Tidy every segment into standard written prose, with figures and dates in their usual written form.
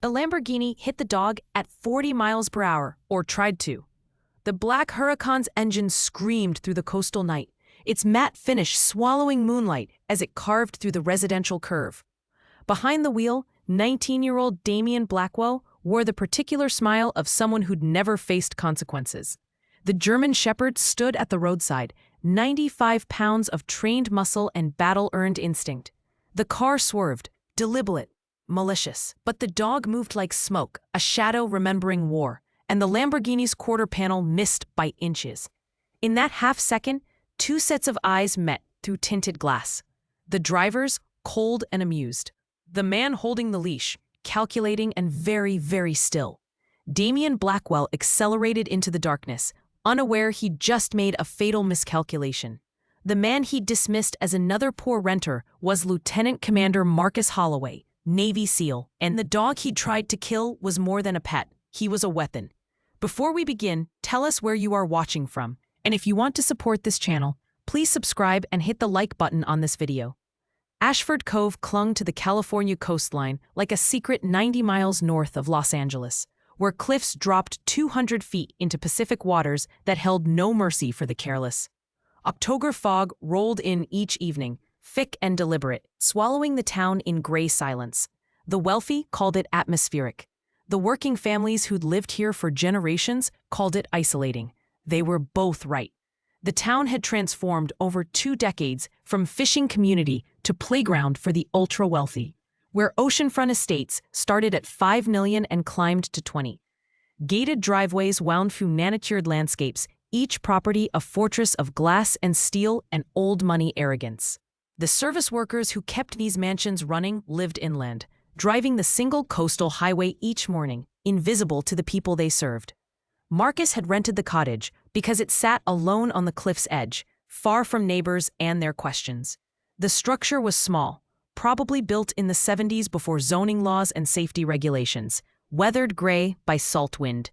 A Lamborghini hit the dog at 40 miles per hour, or tried to. The Black Huracan's engine screamed through the coastal night, its matte finish swallowing moonlight as it carved through the residential curve. Behind the wheel, 19-year-old Damian Blackwell wore the particular smile of someone who'd never faced consequences. The German Shepherd stood at the roadside, 95 pounds of trained muscle and battle-earned instinct. The car swerved, deliberate, malicious, but the dog moved like smoke, a shadow remembering war, and the Lamborghini's quarter panel missed by inches. In that half-second, two sets of eyes met through tinted glass. The driver's, cold and amused. The man holding the leash, calculating and very, very still. Damian Blackwell accelerated into the darkness, unaware he'd just made a fatal miscalculation. The man he'd dismissed as another poor renter was Lieutenant Commander Marcus Holloway, Navy SEAL, and the dog he'd tried to kill was more than a pet, he was a weapon. Before we begin, tell us where you are watching from, and if you want to support this channel, please subscribe and hit the like button on this video. Ashford Cove clung to the California coastline like a secret 90 miles north of Los Angeles, where cliffs dropped 200 feet into Pacific waters that held no mercy for the careless. October fog rolled in each evening, thick and deliberate, swallowing the town in gray silence. The wealthy called it atmospheric. The working families who'd lived here for generations called it isolating. They were both right. The town had transformed over 2 decades from fishing community to playground for the ultra-wealthy, where oceanfront estates started at $5 million and climbed to 20. Gated driveways wound through manicured landscapes, each property a fortress of glass and steel and old money arrogance. The service workers who kept these mansions running lived inland, driving the single coastal highway each morning, invisible to the people they served. Marcus had rented the cottage because it sat alone on the cliff's edge, far from neighbors and their questions. The structure was small, probably built in the 70s before zoning laws and safety regulations, weathered gray by salt wind.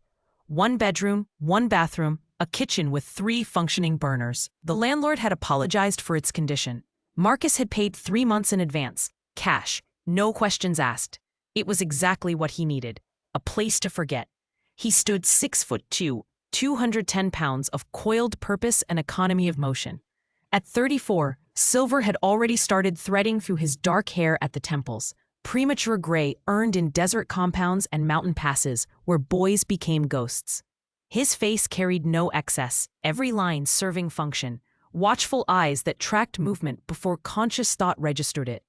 1 bedroom, 1 bathroom, a kitchen with 3 functioning burners. The landlord had apologized for its condition. Marcus had paid 3 months in advance, cash, no questions asked. It was exactly what he needed, a place to forget. He stood 6'2", 210 pounds of coiled purpose and economy of motion. At 34, silver had already started threading through his dark hair at the temples, premature gray earned in desert compounds and mountain passes where boys became ghosts. His face carried no excess, every line serving function, watchful eyes that tracked movement before conscious thought registered it,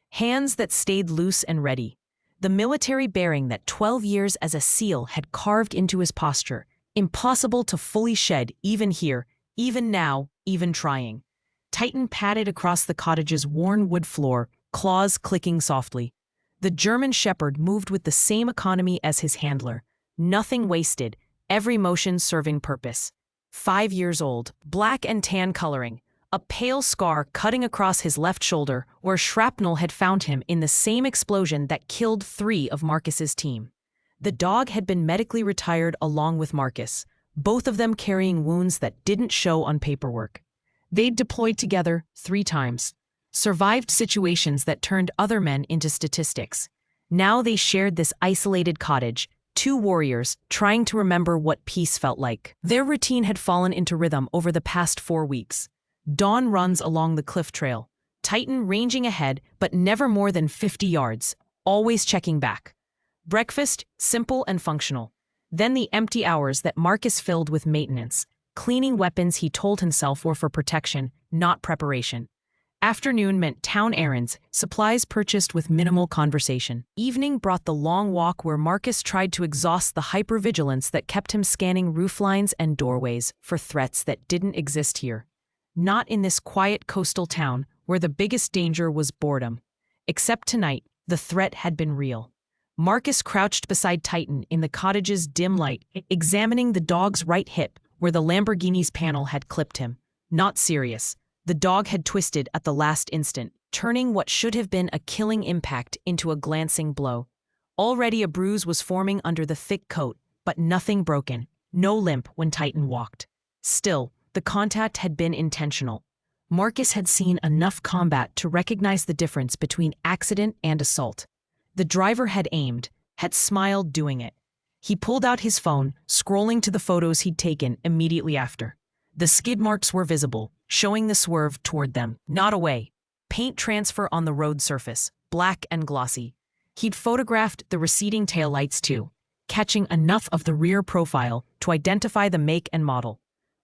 hands that stayed loose and ready. The military bearing that 12 years as a SEAL had carved into his posture, impossible to fully shed even here, even now, even trying. Titan padded across the cottage's worn wood floor, claws clicking softly. The German Shepherd moved with the same economy as his handler. Nothing wasted, every motion serving purpose. 5 years old, black and tan coloring, a pale scar cutting across his left shoulder where shrapnel had found him in the same explosion that killed 3 of Marcus's team. The dog had been medically retired along with Marcus, both of them carrying wounds that didn't show on paperwork. They'd deployed together 3 times, survived situations that turned other men into statistics. Now they shared this isolated cottage, 2 warriors trying to remember what peace felt like. Their routine had fallen into rhythm over the past 4 weeks. Dawn runs along the cliff trail, Titan ranging ahead but never more than 50 yards, always checking back. Breakfast, simple and functional. Then the empty hours that Marcus filled with maintenance, cleaning weapons he told himself were for protection, not preparation. Afternoon meant town errands, supplies purchased with minimal conversation. Evening brought the long walk where Marcus tried to exhaust the hypervigilance that kept him scanning rooflines and doorways for threats that didn't exist here. Not in this quiet coastal town where the biggest danger was boredom. Except tonight, the threat had been real. Marcus crouched beside Titan in the cottage's dim light, examining the dog's right hip where the Lamborghini's panel had clipped him. Not serious. The dog had twisted at the last instant, turning what should have been a killing impact into a glancing blow. Already a bruise was forming under the thick coat, but nothing broken, no limp when Titan walked. Still, the contact had been intentional. Marcus had seen enough combat to recognize the difference between accident and assault. The driver had aimed, had smiled doing it. He pulled out his phone, scrolling to the photos he'd taken immediately after. The skid marks were visible, showing the swerve toward them, not away. Paint transfer on the road surface, black and glossy. He'd photographed the receding taillights too, catching enough of the rear profile to identify the make and model.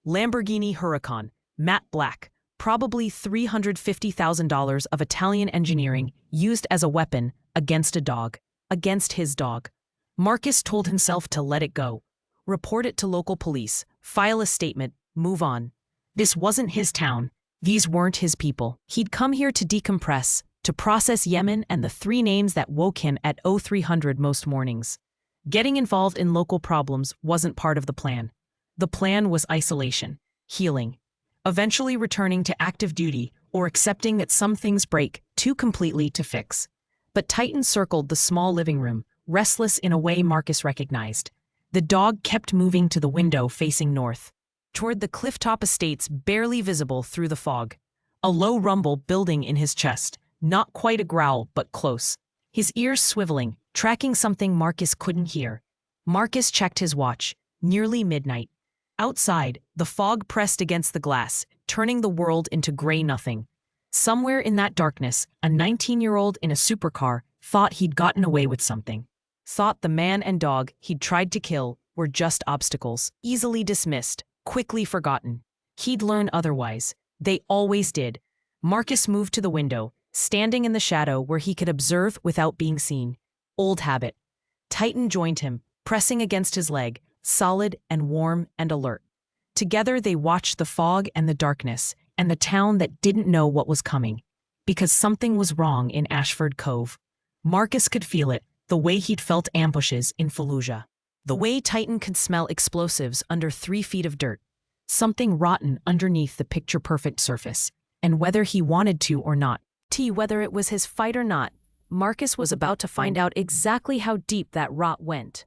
Lamborghini Huracan, matte black, probably $350,000 of Italian engineering used as a weapon against a dog, against his dog. Marcus told himself to let it go. Report it to local police, file a statement, move on. This wasn't his town. These weren't his people. He'd come here to decompress, to process Yemen and the three names that woke him at 0300 most mornings. Getting involved in local problems wasn't part of the plan. The plan was isolation, healing, eventually returning to active duty or accepting that some things break too completely to fix. But Titan circled the small living room, restless in a way Marcus recognized. The dog kept moving to the window facing north, toward the clifftop estates barely visible through the fog. A low rumble building in his chest, not quite a growl but close. His ears swiveling, tracking something Marcus couldn't hear. Marcus checked his watch, nearly midnight. Outside, the fog pressed against the glass, turning the world into gray nothing. Somewhere in that darkness, a 19-year-old in a supercar thought he'd gotten away with something. Thought the man and dog he'd tried to kill were just obstacles, easily dismissed, quickly forgotten. He'd learn otherwise. They always did. Marcus moved to the window, standing in the shadow where he could observe without being seen. Old habit. Titan joined him, pressing against his leg, solid and warm and alert. Together they watched the fog and the darkness, and the town that didn't know what was coming. Because something was wrong in Ashford Cove. Marcus could feel it, the way he'd felt ambushes in Fallujah. The way Titan could smell explosives under 3 feet of dirt. Something rotten underneath the picture-perfect surface. And whether he wanted to or not, whether it was his fight or not, Marcus was about to find out exactly how deep that rot went.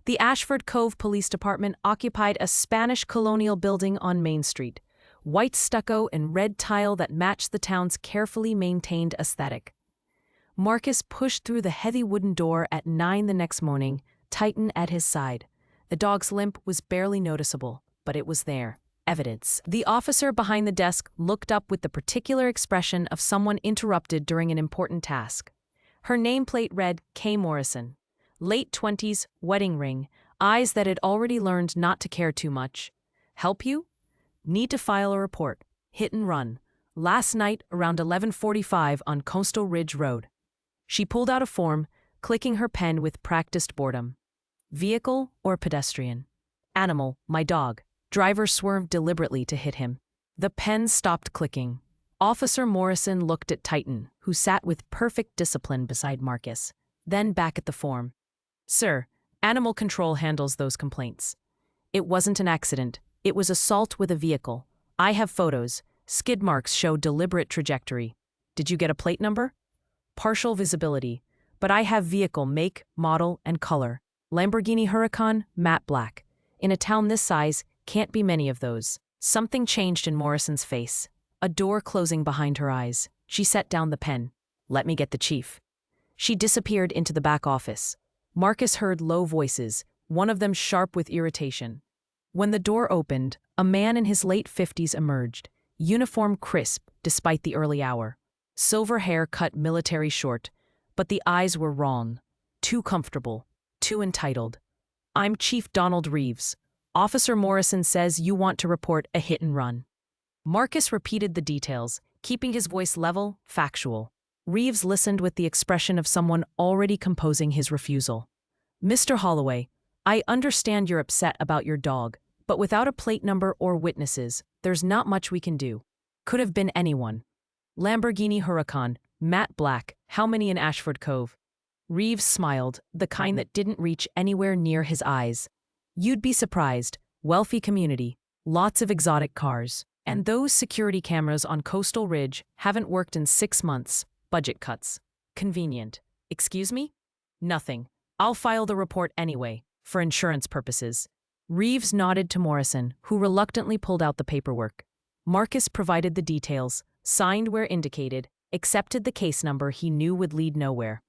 The Ashford Cove Police Department occupied a Spanish colonial building on Main Street, white stucco and red tile that matched the town's carefully maintained aesthetic. Marcus pushed through the heavy wooden door at 9 the next morning, Titan at his side. The dog's limp was barely noticeable, but it was there. Evidence. The officer behind the desk looked up with the particular expression of someone interrupted during an important task. Her nameplate read K. Morrison. Late 20s, wedding ring, eyes that had already learned not to care too much. Help you? Need to file a report. Hit and run. Last night around 11:45 on Coastal Ridge Road. She pulled out a form, clicking her pen with practiced boredom. Vehicle or pedestrian? Animal, my dog. Driver swerved deliberately to hit him. The pen stopped clicking. Officer Morrison looked at Titan, who sat with perfect discipline beside Marcus, then back at the form. Sir, Animal Control handles those complaints. It wasn't an accident. It was assault with a vehicle. I have photos. Skid marks show deliberate trajectory. Did you get a plate number? Partial visibility. But I have vehicle make, model, and color. Lamborghini Huracan, matte black. In a town this size, can't be many of those. Something changed in Morrison's face. A door closing behind her eyes. She set down the pen. Let me get the chief. She disappeared into the back office. Marcus heard low voices, one of them sharp with irritation. When the door opened, a man in his late 50s emerged, uniform crisp despite the early hour. Silver hair cut military short, but the eyes were wrong. Too comfortable, too entitled. I'm Chief Donald Reeves. Officer Morrison says you want to report a hit and run. Marcus repeated the details, keeping his voice level, factual. Reeves listened with the expression of someone already composing his refusal. Mr. Holloway, I understand you're upset about your dog, but without a plate number or witnesses, there's not much we can do. Could have been anyone. Lamborghini Huracan, matte black, how many in Ashford Cove? Reeves smiled, the kind that didn't reach anywhere near his eyes. You'd be surprised. Wealthy community, lots of exotic cars. And those security cameras on Coastal Ridge haven't worked in 6 months. Budget cuts. Convenient. Excuse me? Nothing. I'll file the report anyway, for insurance purposes. Reeves nodded to Morrison, who reluctantly pulled out the paperwork. Marcus provided the details, signed where indicated, accepted the case number he knew would lead nowhere.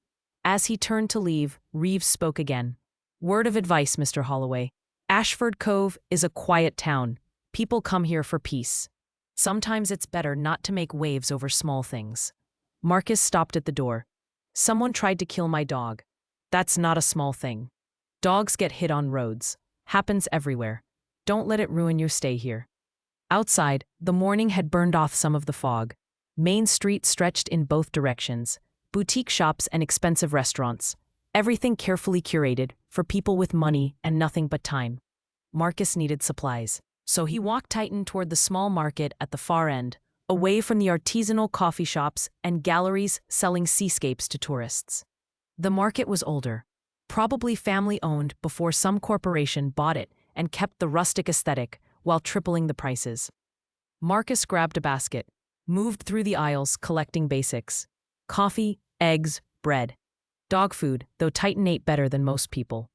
As he turned to leave, Reeves spoke again. Word of advice, Mr. Holloway. Ashford Cove is a quiet town. People come here for peace. Sometimes it's better not to make waves over small things. Marcus stopped at the door. Someone tried to kill my dog. That's not a small thing. Dogs get hit on roads. Happens everywhere. Don't let it ruin your stay here. Outside, the morning had burned off some of the fog. Main Street stretched in both directions. Boutique shops and expensive restaurants. Everything carefully curated for people with money and nothing but time. Marcus needed supplies, so he walked Titan toward the small market at the far end, away from the artisanal coffee shops and galleries selling seascapes to tourists. The market was older, probably family-owned before some corporation bought it and kept the rustic aesthetic while tripling the prices. Marcus grabbed a basket, moved through the aisles collecting basics. Coffee, eggs, bread. Dog food, though Titan ate better than most people.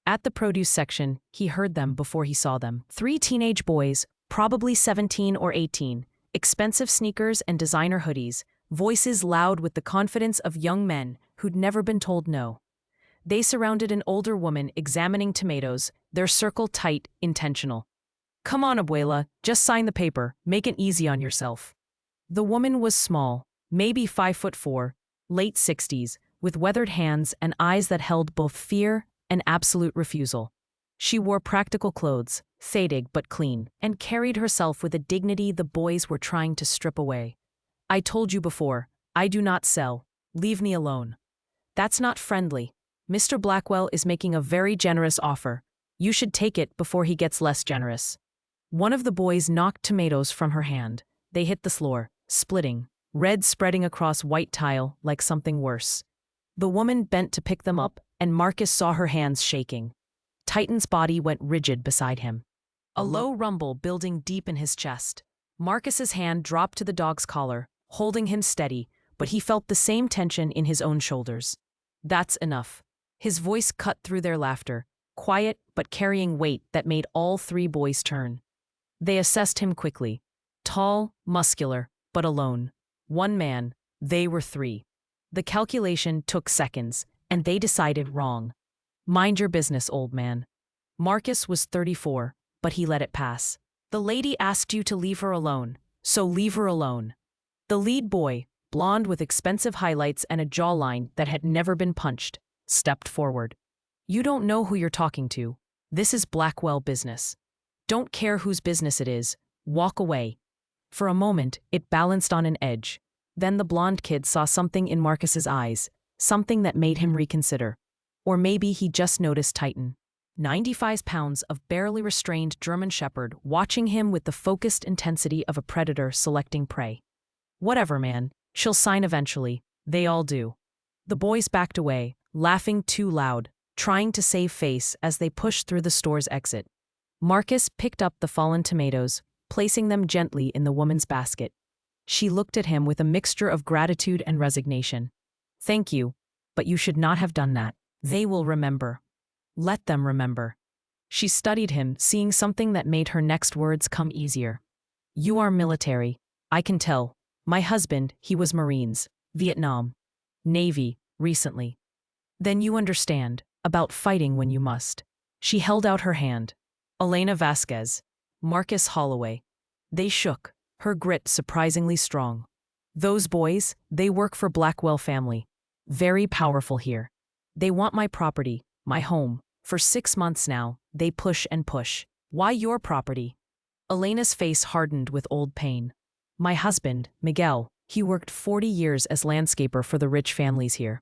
At the produce section, he heard them before he saw them. 3 teenage boys, probably 17 or 18, expensive sneakers and designer hoodies, voices loud with the confidence of young men who'd never been told no. They surrounded an older woman examining tomatoes, their circle tight, intentional. Come on, abuela, just sign the paper, make it easy on yourself. The woman was small, maybe 5'4", late 60s, with weathered hands and eyes that held both fear and absolute refusal. She wore practical clothes, faded but clean, and carried herself with a dignity the boys were trying to strip away. I told you before, I do not sell. Leave me alone. That's not friendly. Mr. Blackwell is making a very generous offer. You should take it before he gets less generous. One of the boys knocked tomatoes from her hand. They hit the floor, splitting, red spreading across white tile like something worse. The woman bent to pick them up, and Marcus saw her hands shaking. Titan's body went rigid beside him. A low rumble building deep in his chest. Marcus's hand dropped to the dog's collar, holding him steady, but he felt the same tension in his own shoulders. That's enough. His voice cut through their laughter, quiet but carrying weight that made all 3 boys turn. They assessed him quickly. Tall, muscular, but alone. One man, they were 3. The calculation took seconds, and they decided wrong. Mind your business, old man. Marcus was 34, but he let it pass. The lady asked you to leave her alone, so leave her alone. The lead boy, blonde with expensive highlights and a jawline that had never been punched, stepped forward. You don't know who you're talking to. This is Blackwell business. Don't care whose business it is. Walk away. For a moment, it balanced on an edge. Then the blonde kid saw something in Marcus's eyes, something that made him reconsider. Or maybe he just noticed Titan. 95 pounds of barely restrained German Shepherd watching him with the focused intensity of a predator selecting prey. Whatever, man. She'll sign eventually. They all do. The boys backed away, laughing too loud, trying to save face as they pushed through the store's exit. Marcus picked up the fallen tomatoes, placing them gently in the woman's basket. She looked at him with a mixture of gratitude and resignation. Thank you, but you should not have done that. They will remember. Let them remember. She studied him, seeing something that made her next words come easier. You are military. I can tell. My husband, he was Marines, Vietnam, Navy, recently. Then you understand, about fighting when you must. She held out her hand. Elena Vasquez, Marcus Holloway. They shook, her grit surprisingly strong. Those boys, they work for Blackwell family. Very powerful here. They want my property, my home. For 6 months now, they push and push. Why your property? Elena's face hardened with old pain. My husband, Miguel, he worked 40 years as landscaper for the rich families here.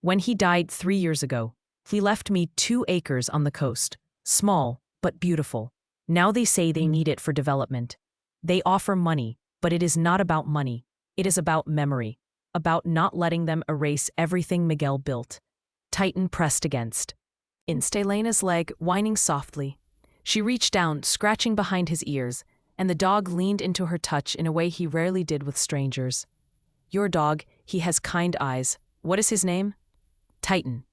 When he died 3 years ago, he left me 2 acres on the coast. Small, but beautiful. Now they say they need it for development. They offer money, but it is not about money. It is about memory. About not letting them erase everything Miguel built. Titan pressed against Elena's leg, whining softly. She reached down, scratching behind his ears, and the dog leaned into her touch in a way he rarely did with strangers. Your dog, he has kind eyes. What is his name? Titan.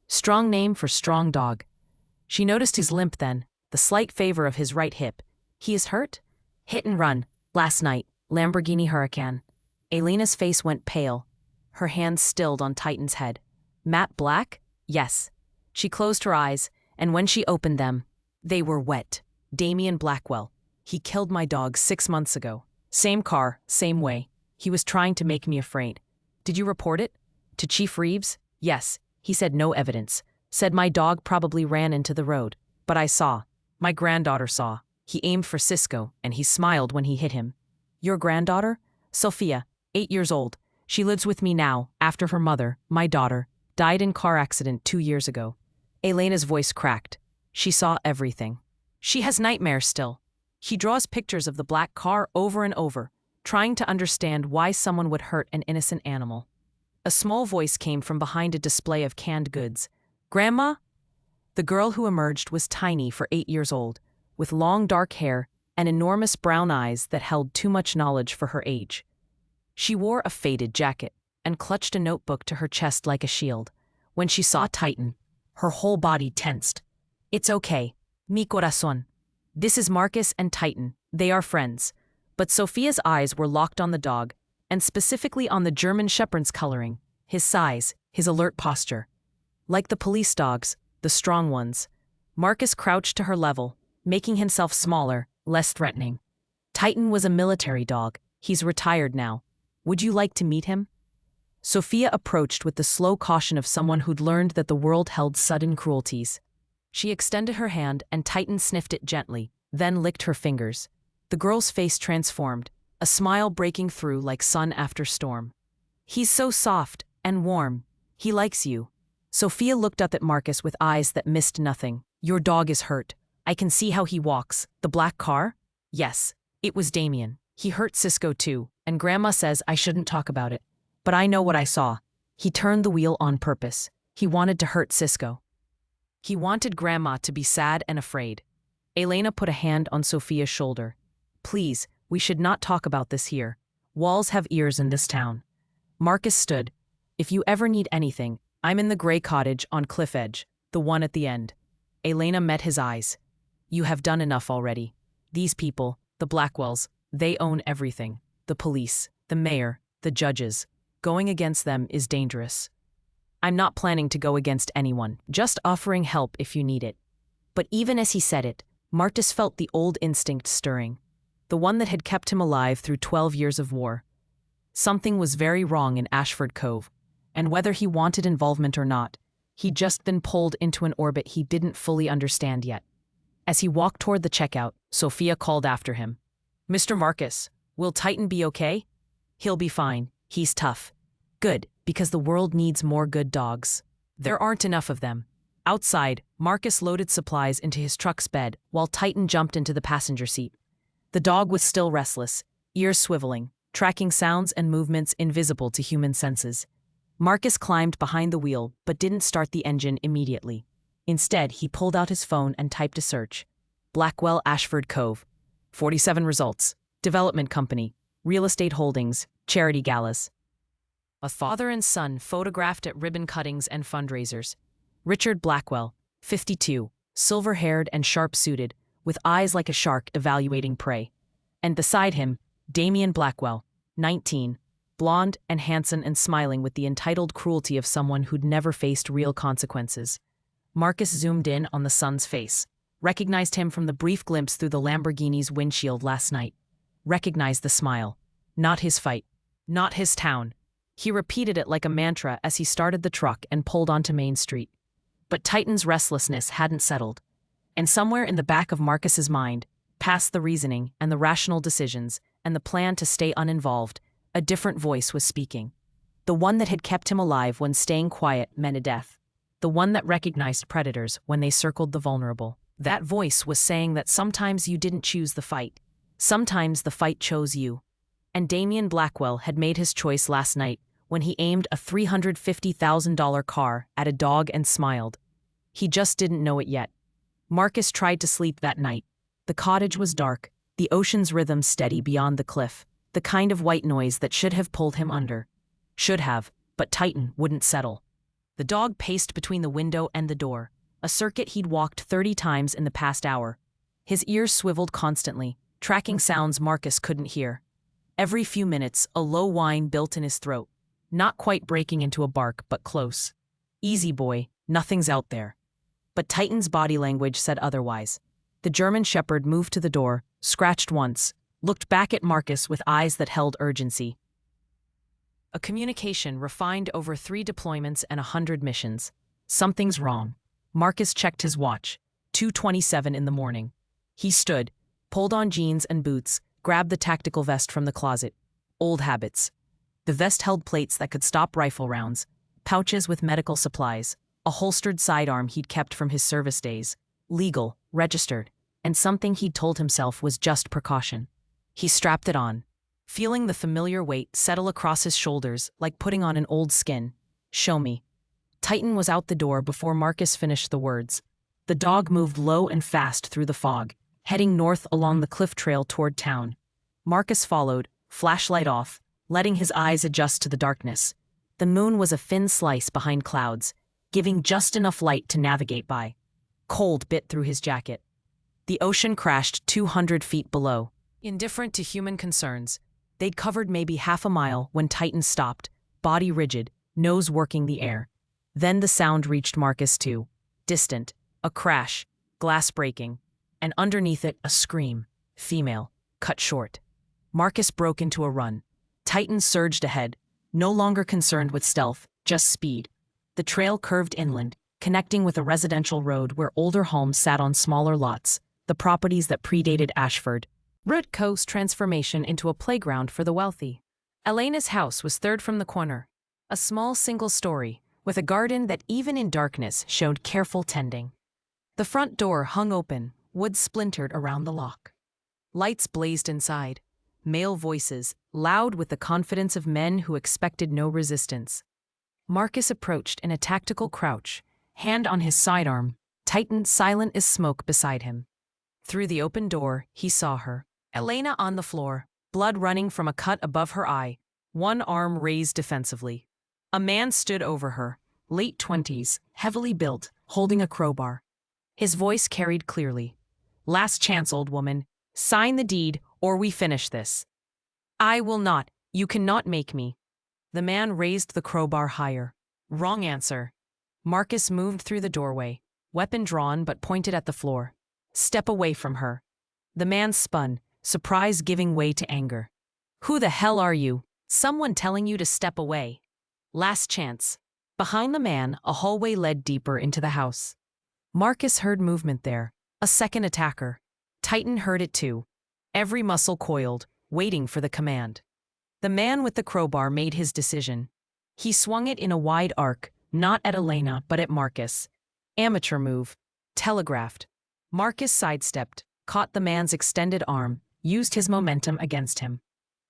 Strong name for strong dog. She noticed his limp then, the slight favor of his right hip. He is hurt? Hit and run. Last night, Lamborghini Huracan. Elena's face went pale. Her hands stilled on Titan's head. Matte black? Yes. She closed her eyes, and when she opened them, they were wet. Damien Blackwell. He killed my dog 6 months ago. Same car, same way. He was trying to make me afraid. Did you report it? To Chief Reeves? Yes. He said no evidence. Said my dog probably ran into the road. But I saw. My granddaughter saw. He aimed for Cisco, and he smiled when he hit him. Your granddaughter? Sophia, 8 years old. She lives with me now, after her mother, my daughter, died in car accident 2 years ago. Elena's voice cracked. She saw everything. She has nightmares still. He draws pictures of the black car over and over, trying to understand why someone would hurt an innocent animal. A small voice came from behind a display of canned goods. Grandma? The girl who emerged was tiny for 8 years old, with long dark hair and enormous brown eyes that held too much knowledge for her age. She wore a faded jacket and clutched a notebook to her chest like a shield. When she saw Titan, her whole body tensed. It's okay, mi corazón. This is Marcus and Titan. They are friends. But Sophia's eyes were locked on the dog, and specifically on the German Shepherd's coloring, his size, his alert posture. Like the police dogs, the strong ones, Marcus crouched to her level, making himself smaller, less threatening. Titan was a military dog. He's retired now. Would you like to meet him? Sophia approached with the slow caution of someone who'd learned that the world held sudden cruelties. She extended her hand and Titan sniffed it gently, then licked her fingers. The girl's face transformed, a smile breaking through like sun after storm. He's so soft and warm. He likes you. Sophia looked up at Marcus with eyes that missed nothing. Your dog is hurt. I can see how he walks. The black car? Yes, it was Damien. He hurt Cisco too, and Grandma says I shouldn't talk about it. But I know what I saw. He turned the wheel on purpose. He wanted to hurt Cisco. He wanted Grandma to be sad and afraid. Elena put a hand on Sophia's shoulder. Please, we should not talk about this here. Walls have ears in this town. Marcus stood. If you ever need anything, I'm in the gray cottage on Cliff Edge, the one at the end. Elena met his eyes. You have done enough already. These people, the Blackwells, they own everything. The police, the mayor, the judges. Going against them is dangerous. I'm not planning to go against anyone, just offering help if you need it. But even as he said it, Marcus felt the old instinct stirring, the one that had kept him alive through 12 years of war. Something was very wrong in Ashford Cove, and whether he wanted involvement or not, he'd just been pulled into an orbit he didn't fully understand yet. As he walked toward the checkout, Sophia called after him. Mr. Marcus, will Titan be okay? He'll be fine. He's tough. Good, because the world needs more good dogs. There aren't enough of them. Outside, Marcus loaded supplies into his truck's bed while Titan jumped into the passenger seat. The dog was still restless, ears swiveling, tracking sounds and movements invisible to human senses. Marcus climbed behind the wheel but didn't start the engine immediately. Instead, he pulled out his phone and typed a search. Blackwell Ashford Cove. 47 results. Development company. Real estate holdings. Charity galas. A father and son photographed at ribbon cuttings and fundraisers. Richard Blackwell, 52, silver-haired and sharp-suited, with eyes like a shark evaluating prey. And beside him, Damien Blackwell, 19, blonde and handsome and smiling with the entitled cruelty of someone who'd never faced real consequences. Marcus zoomed in on the son's face, recognized him from the brief glimpse through the Lamborghini's windshield last night. Recognized the smile. Not his fight. Not his town. He repeated it like a mantra as he started the truck and pulled onto Main Street. But Titan's restlessness hadn't settled. And somewhere in the back of Marcus's mind, past the reasoning and the rational decisions and the plan to stay uninvolved, a different voice was speaking. The one that had kept him alive when staying quiet meant a death. The one that recognized predators when they circled the vulnerable. That voice was saying that sometimes you didn't choose the fight. Sometimes the fight chose you. And Damien Blackwell had made his choice last night when he aimed a $350,000 car at a dog and smiled. He just didn't know it yet. Marcus tried to sleep that night. The cottage was dark, the ocean's rhythm steady beyond the cliff, the kind of white noise that should have pulled him under. Should have, but Titan wouldn't settle. The dog paced between the window and the door, a circuit he'd walked 30 times in the past hour. His ears swiveled constantly, tracking sounds Marcus couldn't hear. Every few minutes, a low whine built in his throat, not quite breaking into a bark but close. Easy boy, nothing's out there. But Titan's body language said otherwise. The German shepherd moved to the door, scratched once, looked back at Marcus with eyes that held urgency. A communication refined over 3 deployments and 100 missions. Something's wrong. Marcus checked his watch. 2:27 in the morning. He stood, pulled on jeans and boots, grabbed the tactical vest from the closet. Old habits. The vest held plates that could stop rifle rounds, pouches with medical supplies, a holstered sidearm he'd kept from his service days, legal, registered, and something he'd told himself was just precaution. He strapped it on, feeling the familiar weight settle across his shoulders like putting on an old skin. Show me. Titan was out the door before Marcus finished the words. The dog moved low and fast through the fog, heading north along the cliff trail toward town. Marcus followed, flashlight off, letting his eyes adjust to the darkness. The moon was a thin slice behind clouds, giving just enough light to navigate by. Cold bit through his jacket. The ocean crashed 200 feet below. Indifferent to human concerns, they'd covered maybe half a mile when Titan stopped, body rigid, nose working the air. Then the sound reached Marcus too. Distant, a crash, glass breaking, and underneath it a scream. Female, cut short. Marcus broke into a run. Titan surged ahead, no longer concerned with stealth, just speed. The trail curved inland, connecting with a residential road where older homes sat on smaller lots, the properties that predated Ashford. Rootco's transformation into a playground for the wealthy. Elena's house was third from the corner. A small single story, with a garden that even in darkness showed careful tending. The front door hung open, wood splintered around the lock. Lights blazed inside. Male voices, loud with the confidence of men who expected no resistance. Marcus approached in a tactical crouch, hand on his sidearm, Titan silent as smoke beside him. Through the open door, he saw her. Elena on the floor, blood running from a cut above her eye, one arm raised defensively. A man stood over her, late 20s, heavily built, holding a crowbar. His voice carried clearly. Last chance, old woman. Sign the deed, or we finish this. I will not. You cannot make me. The man raised the crowbar higher. Wrong answer. Marcus moved through the doorway, weapon drawn but pointed at the floor. Step away from her. The man spun, surprise giving way to anger. Who the hell are you? Someone telling you to step away. Last chance. Behind the man, a hallway led deeper into the house. Marcus heard movement there. A second attacker. Titan heard it too. Every muscle coiled, waiting for the command. The man with the crowbar made his decision. He swung it in a wide arc, not at Elena but at Marcus. Amateur move. Telegraphed. Marcus sidestepped, caught the man's extended arm, used his momentum against him.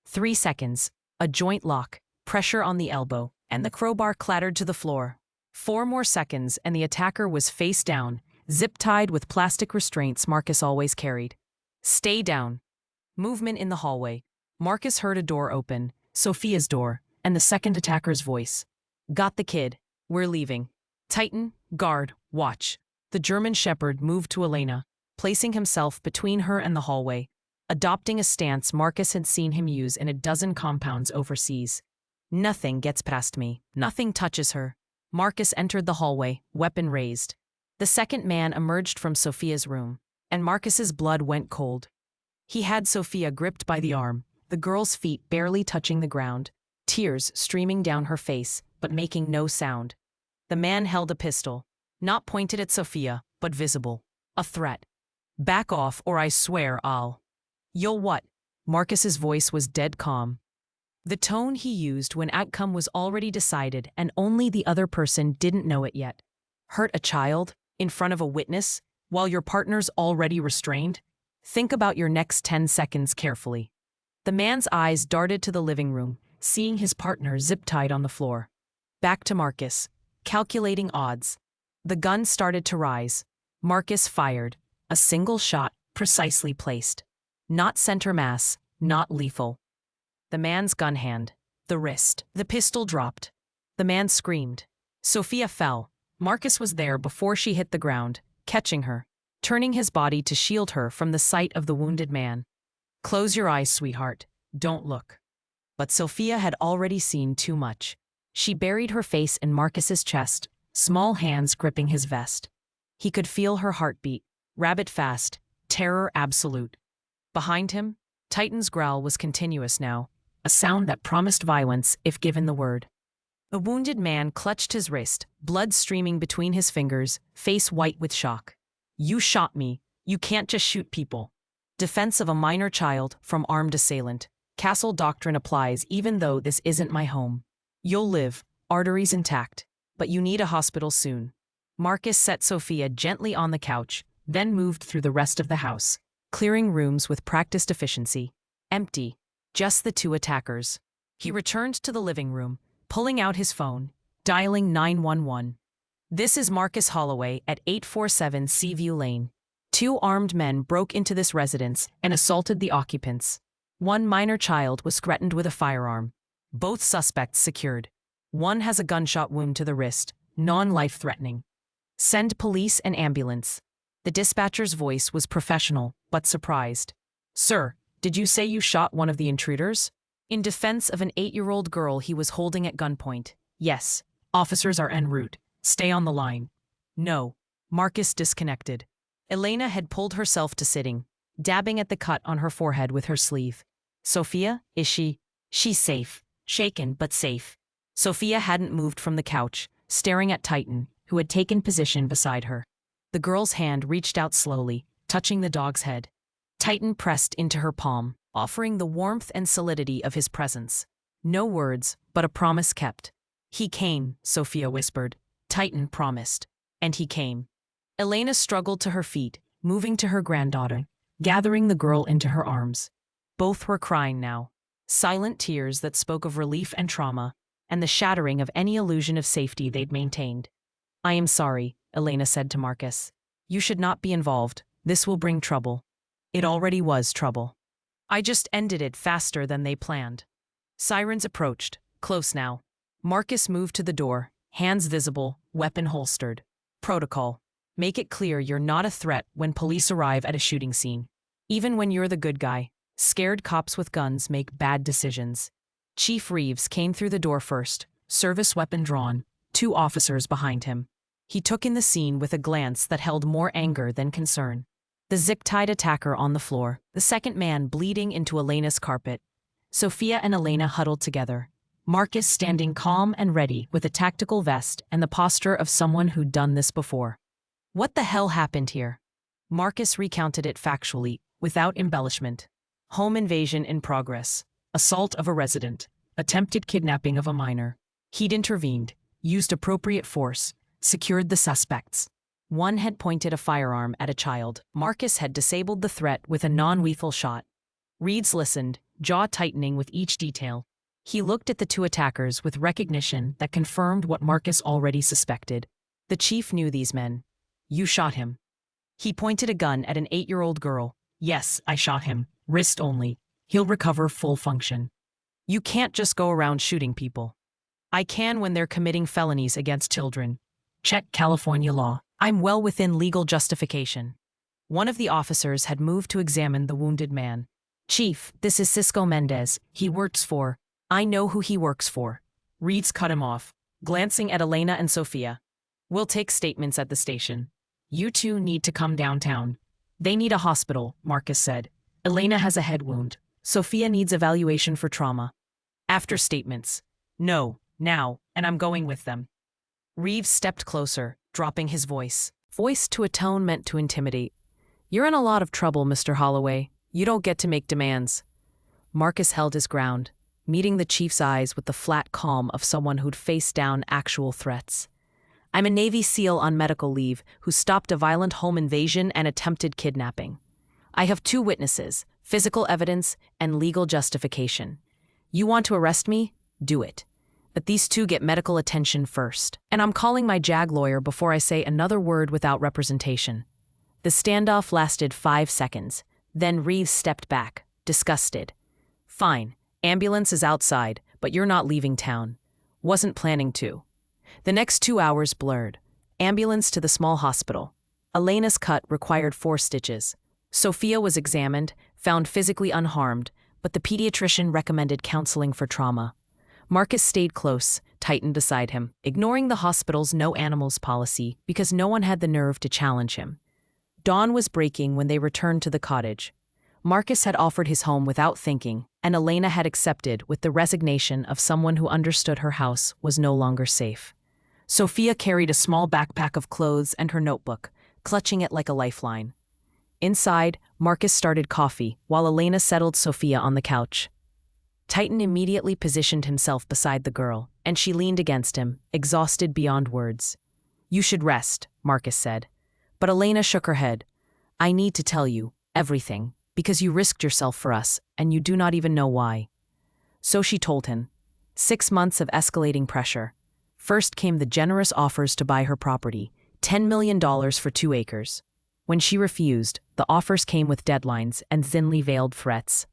3 seconds, a joint lock, pressure on the elbow, and the crowbar clattered to the floor. 4 more seconds and the attacker was face down, zip-tied with plastic restraints Marcus always carried. Stay down. Movement in the hallway. Marcus heard a door open, Sophia's door, and the second attacker's voice. Got the kid. We're leaving. Titan, guard, watch. The German shepherd moved to Elena, placing himself between her and the hallway, adopting a stance Marcus had seen him use in a dozen compounds overseas. Nothing gets past me. Nothing touches her. Marcus entered the hallway, weapon raised. The second man emerged from Sophia's room, and Marcus's blood went cold. He had Sophia gripped by the arm, the girl's feet barely touching the ground, tears streaming down her face, but making no sound. The man held a pistol, not pointed at Sophia, but visible. A threat. Back off or I swear I'll. You'll what? Marcus's voice was dead calm. The tone he used when outcome was already decided and only the other person didn't know it yet. Hurt a child? In front of a witness? While your partner's already restrained? Think about your next 10 seconds carefully. The man's eyes darted to the living room, seeing his partner zip-tied on the floor. Back to Marcus, calculating odds. The gun started to rise. Marcus fired. A single shot, precisely placed. Not center mass, not lethal. The man's gun hand. The wrist. The pistol dropped. The man screamed. Sophia fell. Marcus was there before she hit the ground, catching her, turning his body to shield her from the sight of the wounded man. Close your eyes, sweetheart. Don't look. But Sophia had already seen too much. She buried her face in Marcus's chest, small hands gripping his vest. He could feel her heartbeat, rabbit fast, terror absolute. Behind him, Titan's growl was continuous now, a sound that promised violence if given the word. The wounded man clutched his wrist, blood streaming between his fingers, face white with shock. You shot me. You can't just shoot people. Defense of a minor child from armed assailant. Castle doctrine applies even though this isn't my home. You'll live, arteries intact, but you need a hospital soon. Marcus set Sophia gently on the couch, then moved through the rest of the house, clearing rooms with practiced efficiency. Empty. Just the two attackers. He returned to the living room, pulling out his phone, dialing 911. This is Marcus Holloway at 847 Seaview Lane. Two armed men broke into this residence and assaulted the occupants. One minor child was threatened with a firearm. Both suspects secured. One has a gunshot wound to the wrist, non-life-threatening. Send police and ambulance. The dispatcher's voice was professional, but surprised. Sir, did you say you shot one of the intruders? In defense of an 8-year-old girl he was holding at gunpoint. Yes. Officers are en route. Stay on the line. No. Marcus disconnected. Elena had pulled herself to sitting, dabbing at the cut on her forehead with her sleeve. Sophia, is she? She's safe. Shaken, but safe. Sophia hadn't moved from the couch, staring at Titan, who had taken position beside her. The girl's hand reached out slowly, touching the dog's head. Titan pressed into her palm, offering the warmth and solidity of his presence. No words, but a promise kept. He came, Sophia whispered. Titan promised. And he came. Elena struggled to her feet, moving to her granddaughter, gathering the girl into her arms. Both were crying now. Silent tears that spoke of relief and trauma, and the shattering of any illusion of safety they'd maintained. I am sorry, Elena said to Marcus. You should not be involved. This will bring trouble. It already was trouble. I just ended it faster than they planned. Sirens approached, close now. Marcus moved to the door, hands visible, weapon holstered. Protocol. Make it clear you're not a threat when police arrive at a shooting scene. Even when you're the good guy, scared cops with guns make bad decisions. Chief Reeves came through the door first, service weapon drawn, 2 officers behind him. He took in the scene with a glance that held more anger than concern. The zip-tied attacker on the floor, the second man bleeding into Elena's carpet. Sophia and Elena huddled together. Marcus standing calm and ready with a tactical vest and the posture of someone who'd done this before. What the hell happened here? Marcus recounted it factually, without embellishment. Home invasion in progress. Assault of a resident. Attempted kidnapping of a minor. He'd intervened, used appropriate force, secured the suspects. One had pointed a firearm at a child. Marcus had disabled the threat with a non-lethal shot. Reeves listened, jaw tightening with each detail. He looked at the 2 attackers with recognition that confirmed what Marcus already suspected. The chief knew these men. You shot him. He pointed a gun at an 8-year-old girl. Yes, I shot him. Wrist only. He'll recover full function. You can't just go around shooting people. I can when they're committing felonies against children. Check California law. I'm well within legal justification. One of the officers had moved to examine the wounded man. Chief, this is Cisco Mendez. He works for... I know who he works for. Reeves cut him off, glancing at Elena and Sophia. We'll take statements at the station. You 2 need to come downtown. They need a hospital, Marcus said. Elena has a head wound. Sophia needs evaluation for trauma. After statements. No, now, and I'm going with them. Reeves stepped closer, dropping his voice. Voice to a tone meant to intimidate. You're in a lot of trouble, Mr. Holloway. You don't get to make demands. Marcus held his ground, meeting the chief's eyes with the flat calm of someone who'd faced down actual threats. I'm a Navy SEAL on medical leave who stopped a violent home invasion and attempted kidnapping. I have 2 witnesses, physical evidence, and legal justification. You want to arrest me? Do it. But these 2 get medical attention first. And I'm calling my JAG lawyer before I say another word without representation. The standoff lasted 5 seconds. Then Reeves stepped back, disgusted. Fine, ambulance is outside, but you're not leaving town. Wasn't planning to. The next 2 hours blurred. Ambulance to the small hospital. Elena's cut required 4 stitches. Sophia was examined, found physically unharmed, but the pediatrician recommended counseling for trauma. Marcus stayed close, tightened beside him, ignoring the hospital's no animals policy because no one had the nerve to challenge him. Dawn was breaking when they returned to the cottage. Marcus had offered his home without thinking, and Elena had accepted with the resignation of someone who understood her house was no longer safe. Sophia carried a small backpack of clothes and her notebook, clutching it like a lifeline. Inside, Marcus started coffee, while Elena settled Sophia on the couch. Titan immediately positioned himself beside the girl, and she leaned against him, exhausted beyond words. "You should rest," Marcus said. But Elena shook her head. "I need to tell you everything, because you risked yourself for us, and you do not even know why." So she told him. 6 months of escalating pressure. First came the generous offers to buy her property, $10 million for 2 acres. When she refused, the offers came with deadlines and thinly veiled threats.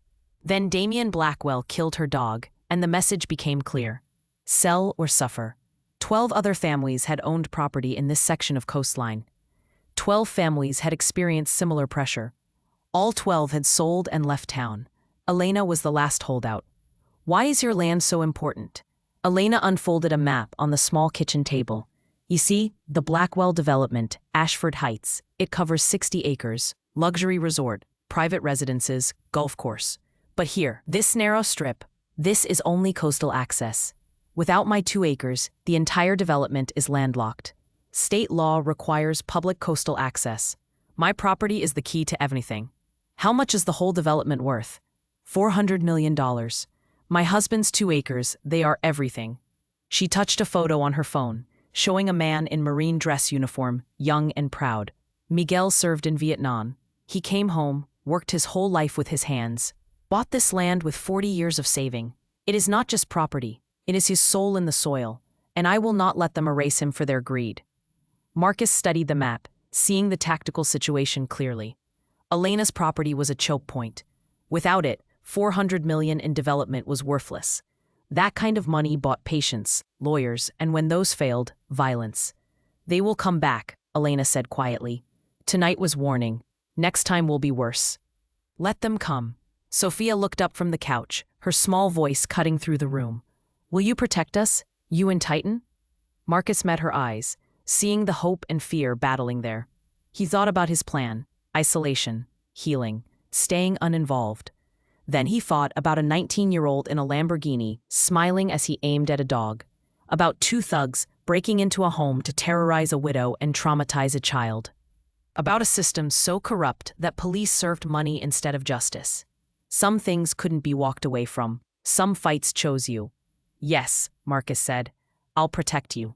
Then Damian Blackwell killed her dog, and the message became clear. Sell or suffer. 12 other families had owned property in this section of coastline. 12 families had experienced similar pressure. All 12 had sold and left town. Elena was the last holdout. "Why is your land so important?" Elena unfolded a map on the small kitchen table. "You see, the Blackwell development, Ashford Heights, it covers 60 acres, luxury resort, private residences, golf course. But here, this narrow strip, this is only coastal access. Without my 2 acres, the entire development is landlocked. State law requires public coastal access. My property is the key to everything. How much is the whole development worth? $400 million. My husband's 2 acres, they are everything." She touched a photo on her phone, showing a man in marine dress uniform, young and proud. Miguel served in Vietnam. He came home, worked his whole life with his hands, bought this land with 40 years of saving. It is not just property, it is his soul in the soil, and I will not let them erase him for their greed. Marcus studied the map, seeing the tactical situation clearly. Elena's property was a choke point. Without it, $400 million in development was worthless. That kind of money bought patience, lawyers, and when those failed, violence. "They will come back," Elena said quietly. "Tonight was warning. Next time will be worse." "Let them come." Sophia looked up from the couch, her small voice cutting through the room. "Will you protect us, you and Titan?" Marcus met her eyes, seeing the hope and fear battling there. He thought about his plan: isolation, healing, staying uninvolved. Then he thought about a 19-year-old in a Lamborghini, smiling as he aimed at a dog. About 2 thugs breaking into a home to terrorize a widow and traumatize a child. About a system so corrupt that police served money instead of justice. Some things couldn't be walked away from. Some fights chose you. "Yes," Marcus said. "I'll protect you."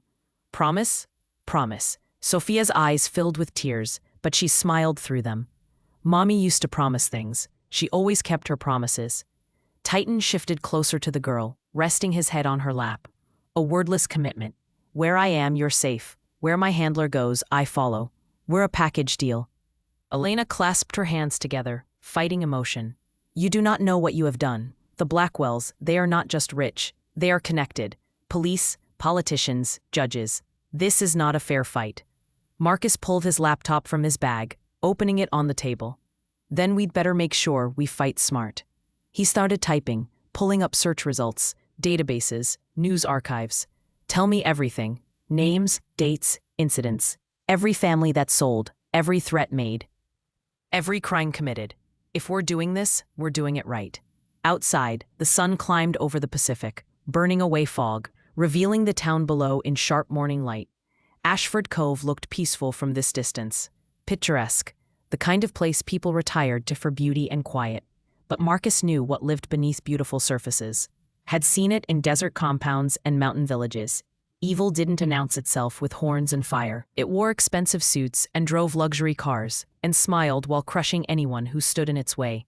"Promise?" "Promise." Sophia's eyes filled with tears, but she smiled through them. Mommy used to promise things. She always kept her promises. Titan shifted closer to the girl, resting his head on her lap. A wordless commitment. "Where I am, you're safe. Where my handler goes, I follow. We're a package deal." Elena clasped her hands together, fighting emotion. "You do not know what you have done. The Blackwells, they are not just rich. They are connected. Police, politicians, judges. This is not a fair fight." Marcus pulled his laptop from his bag, opening it on the table. "Then we'd better make sure we fight smart." He started typing, pulling up search results, databases, news archives. "Tell me everything. Names, dates, incidents. Every family that sold, every threat made. Every crime committed. If we're doing this, we're doing it right." Outside, the sun climbed over the Pacific, burning away fog, revealing the town below in sharp morning light. Ashford Cove looked peaceful from this distance. Picturesque, the kind of place people retired to for beauty and quiet. But Marcus knew what lived beneath beautiful surfaces. Had seen it in desert compounds and mountain villages. Evil didn't announce itself with horns and fire. It wore expensive suits and drove luxury cars, and smiled while crushing anyone who stood in its way.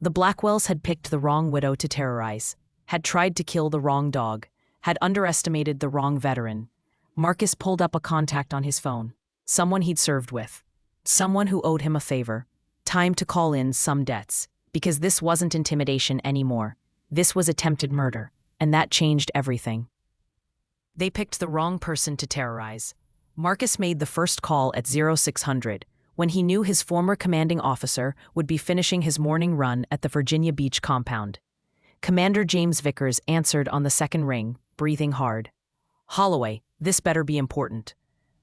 The Blackwells had picked the wrong widow to terrorize, had tried to kill the wrong dog, had underestimated the wrong veteran. Marcus pulled up a contact on his phone. Someone he'd served with. Someone who owed him a favor. Time to call in some debts. Because this wasn't intimidation anymore. This was attempted murder, and that changed everything. They picked the wrong person to terrorize. Marcus made the first call at 0600, when he knew his former commanding officer would be finishing his morning run at the Virginia Beach compound. Commander James Vickers answered on the second ring, breathing hard. Holloway, this better be important.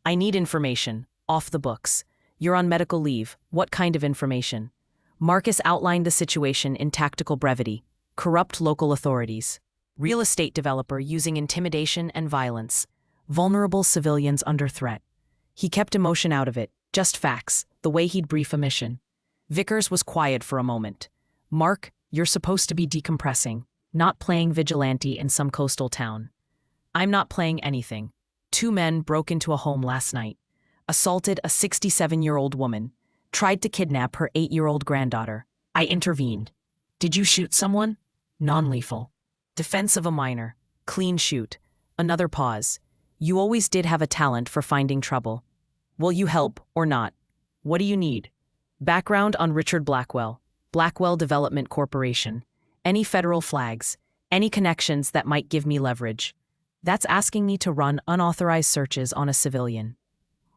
I need information, off the books. You're on medical leave. What kind of information? Marcus outlined the situation in tactical brevity. Corrupt local authorities. Real estate developer using intimidation and violence. Vulnerable civilians under threat. He kept emotion out of it, just facts, the way he'd brief a mission. Vickers was quiet for a moment. Mark, you're supposed to be decompressing, not playing vigilante in some coastal town. I'm not playing anything. 2 men broke into a home last night, assaulted a 67-year-old woman, tried to kidnap her 8-year-old granddaughter. I intervened. Did you shoot someone? Non-lethal. Defense of a minor. Clean shoot. Another pause. You always did have a talent for finding trouble. Will you help or not? What do you need? Background on Richard Blackwell. Blackwell Development Corporation. Any federal flags. Any connections that might give me leverage. That's asking me to run unauthorized searches on a civilian.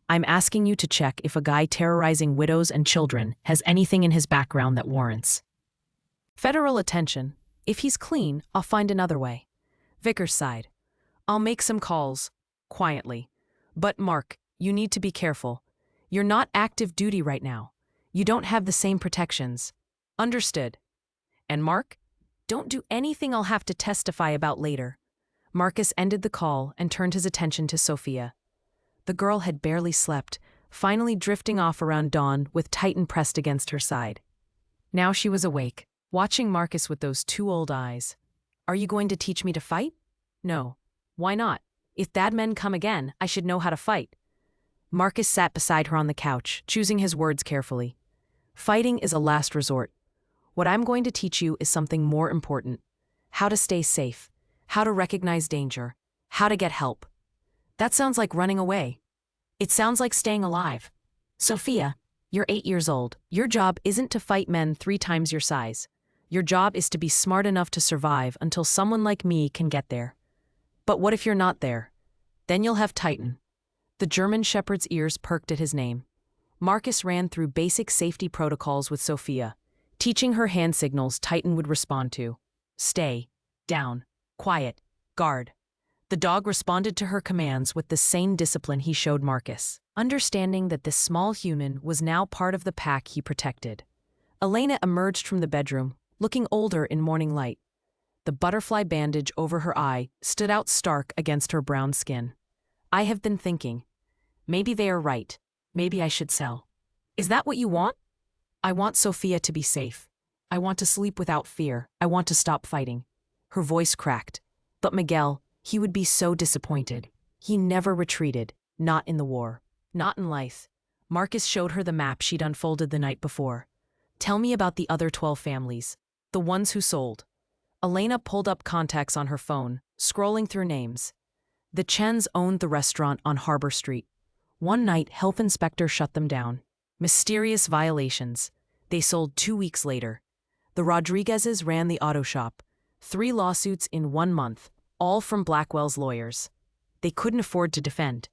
I'm asking you to check if a guy terrorizing widows and children has anything in his background that warrants federal attention. If he's clean, I'll find another way. Vickers sighed. I'll make some calls, quietly. But Mark, you need to be careful. You're not active duty right now. You don't have the same protections. Understood. And Mark, don't do anything I'll have to testify about later. Marcus ended the call and turned his attention to Sophia. The girl had barely slept, finally drifting off around dawn with Titan pressed against her side. Now she was awake, watching Marcus with those 2 old eyes. Are you going to teach me to fight? No. Why not? If bad men come again, I should know how to fight. Marcus sat beside her on the couch, choosing his words carefully. Fighting is a last resort. What I'm going to teach you is something more important. How to stay safe. How to recognize danger. How to get help. That sounds like running away. It sounds like staying alive. Sophia, you're 8 years old. Your job isn't to fight men 3 times your size. Your job is to be smart enough to survive until someone like me can get there. But what if you're not there? Then you'll have Titan. The German shepherd's ears perked at his name. Marcus ran through basic safety protocols with Sophia, teaching her hand signals Titan would respond to. Stay, down, quiet, guard. The dog responded to her commands with the same discipline he showed Marcus, understanding that this small human was now part of the pack he protected. Elena emerged from the bedroom, looking older in morning light. The butterfly bandage over her eye stood out stark against her brown skin. I have been thinking. Maybe they are right. Maybe I should sell. Is that what you want? I want Sophia to be safe. I want to sleep without fear. I want to stop fighting. Her voice cracked. But Miguel, he would be so disappointed. He never retreated, not in the war, not in life. Marcus showed her the map she'd unfolded the night before. Tell me about the other 12 families, the ones who sold. Elena pulled up contacts on her phone, scrolling through names. The Chens owned the restaurant on Harbor Street. One night, health inspector shut them down. Mysterious violations. They sold 2 weeks later. The Rodriguezes ran the auto shop. 3 lawsuits in 1 month, all from Blackwell's lawyers. They couldn't afford to defend.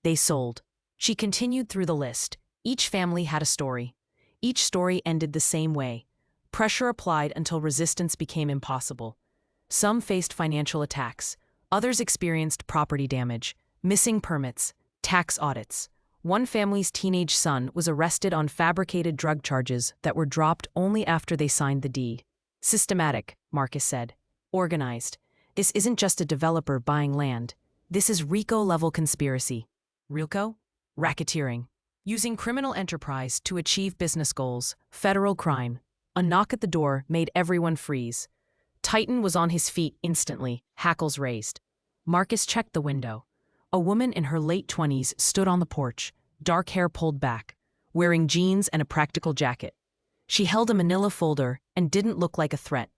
They sold. She continued through the list. Each family had a story. Each story ended the same way. Pressure applied until resistance became impossible. Some faced financial attacks. Others experienced property damage, missing permits, tax audits. One family's teenage son was arrested on fabricated drug charges that were dropped only after they signed the deed. Systematic, Marcus said. Organized. This isn't just a developer buying land. This is RICO-level conspiracy. RICO? Racketeering. Using criminal enterprise to achieve business goals. Federal crime. A knock at the door made everyone freeze. Titan was on his feet instantly, hackles raised. Marcus checked the window. A woman in her late 20s stood on the porch, dark hair pulled back, wearing jeans and a practical jacket. She held a manila folder and didn't look like a threat,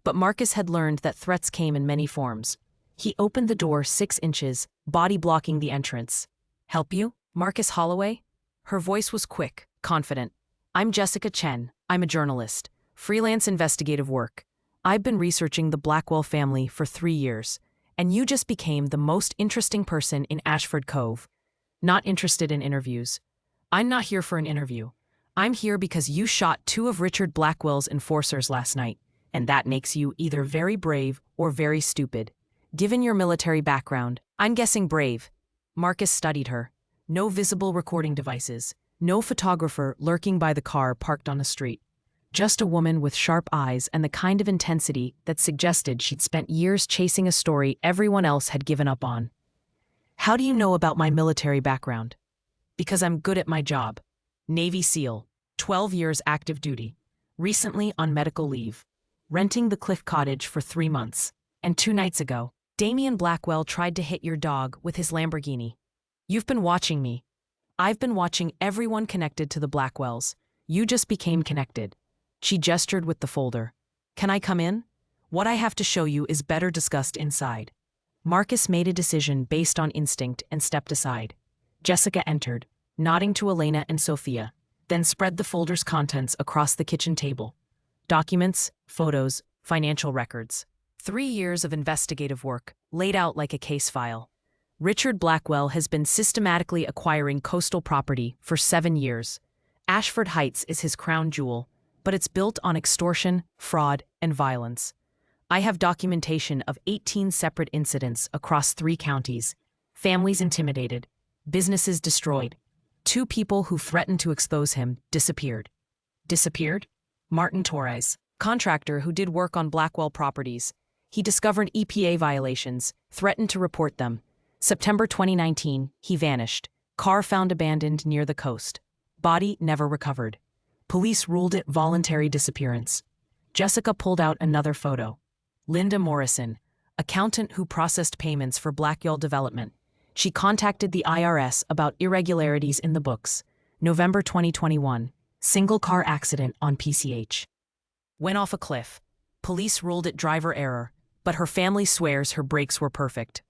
but Marcus had learned that threats came in many forms. He opened the door 6 inches, body blocking the entrance. Help you? Marcus Holloway? Her voice was quick, confident. I'm Jessica Chen. I'm a journalist. Freelance investigative work. I've been researching the Blackwell family for 3 years. And you just became the most interesting person in Ashford Cove. Not interested in interviews. I'm not here for an interview. I'm here because you shot 2 of Richard Blackwell's enforcers last night, and that makes you either very brave or very stupid. Given your military background, I'm guessing brave. Marcus studied her. No visible recording devices. No photographer lurking by the car parked on the street. Just a woman with sharp eyes and the kind of intensity that suggested she'd spent years chasing a story everyone else had given up on. How do you know about my military background? Because I'm good at my job. Navy SEAL, 12 years active duty. Recently on medical leave. Renting the Cliff Cottage for 3 months. And 2 nights ago, Damian Blackwell tried to hit your dog with his Lamborghini. You've been watching me. I've been watching everyone connected to the Blackwells. You just became connected. She gestured with the folder. Can I come in? What I have to show you is better discussed inside. Marcus made a decision based on instinct and stepped aside. Jessica entered, nodding to Elena and Sophia, then spread the folder's contents across the kitchen table. Documents, photos, financial records. 3 years of investigative work, laid out like a case file. Richard Blackwell has been systematically acquiring coastal property for 7 years. Ashford Heights is his crown jewel, but it's built on extortion, fraud, and violence. I have documentation of 18 separate incidents across 3 counties. Families intimidated, businesses destroyed. 2 people who threatened to expose him disappeared. Disappeared? Martin Torres, contractor who did work on Blackwell properties. He discovered EPA violations, threatened to report them. September 2019, he vanished. Car found abandoned near the coast. Body never recovered. Police ruled it voluntary disappearance. Jessica pulled out another photo. Linda Morrison, accountant who processed payments for Blackwell development. She contacted the IRS about irregularities in the books. November 2021, single car accident on PCH. Went off a cliff. Police ruled it driver error, but her family swears her brakes were perfect.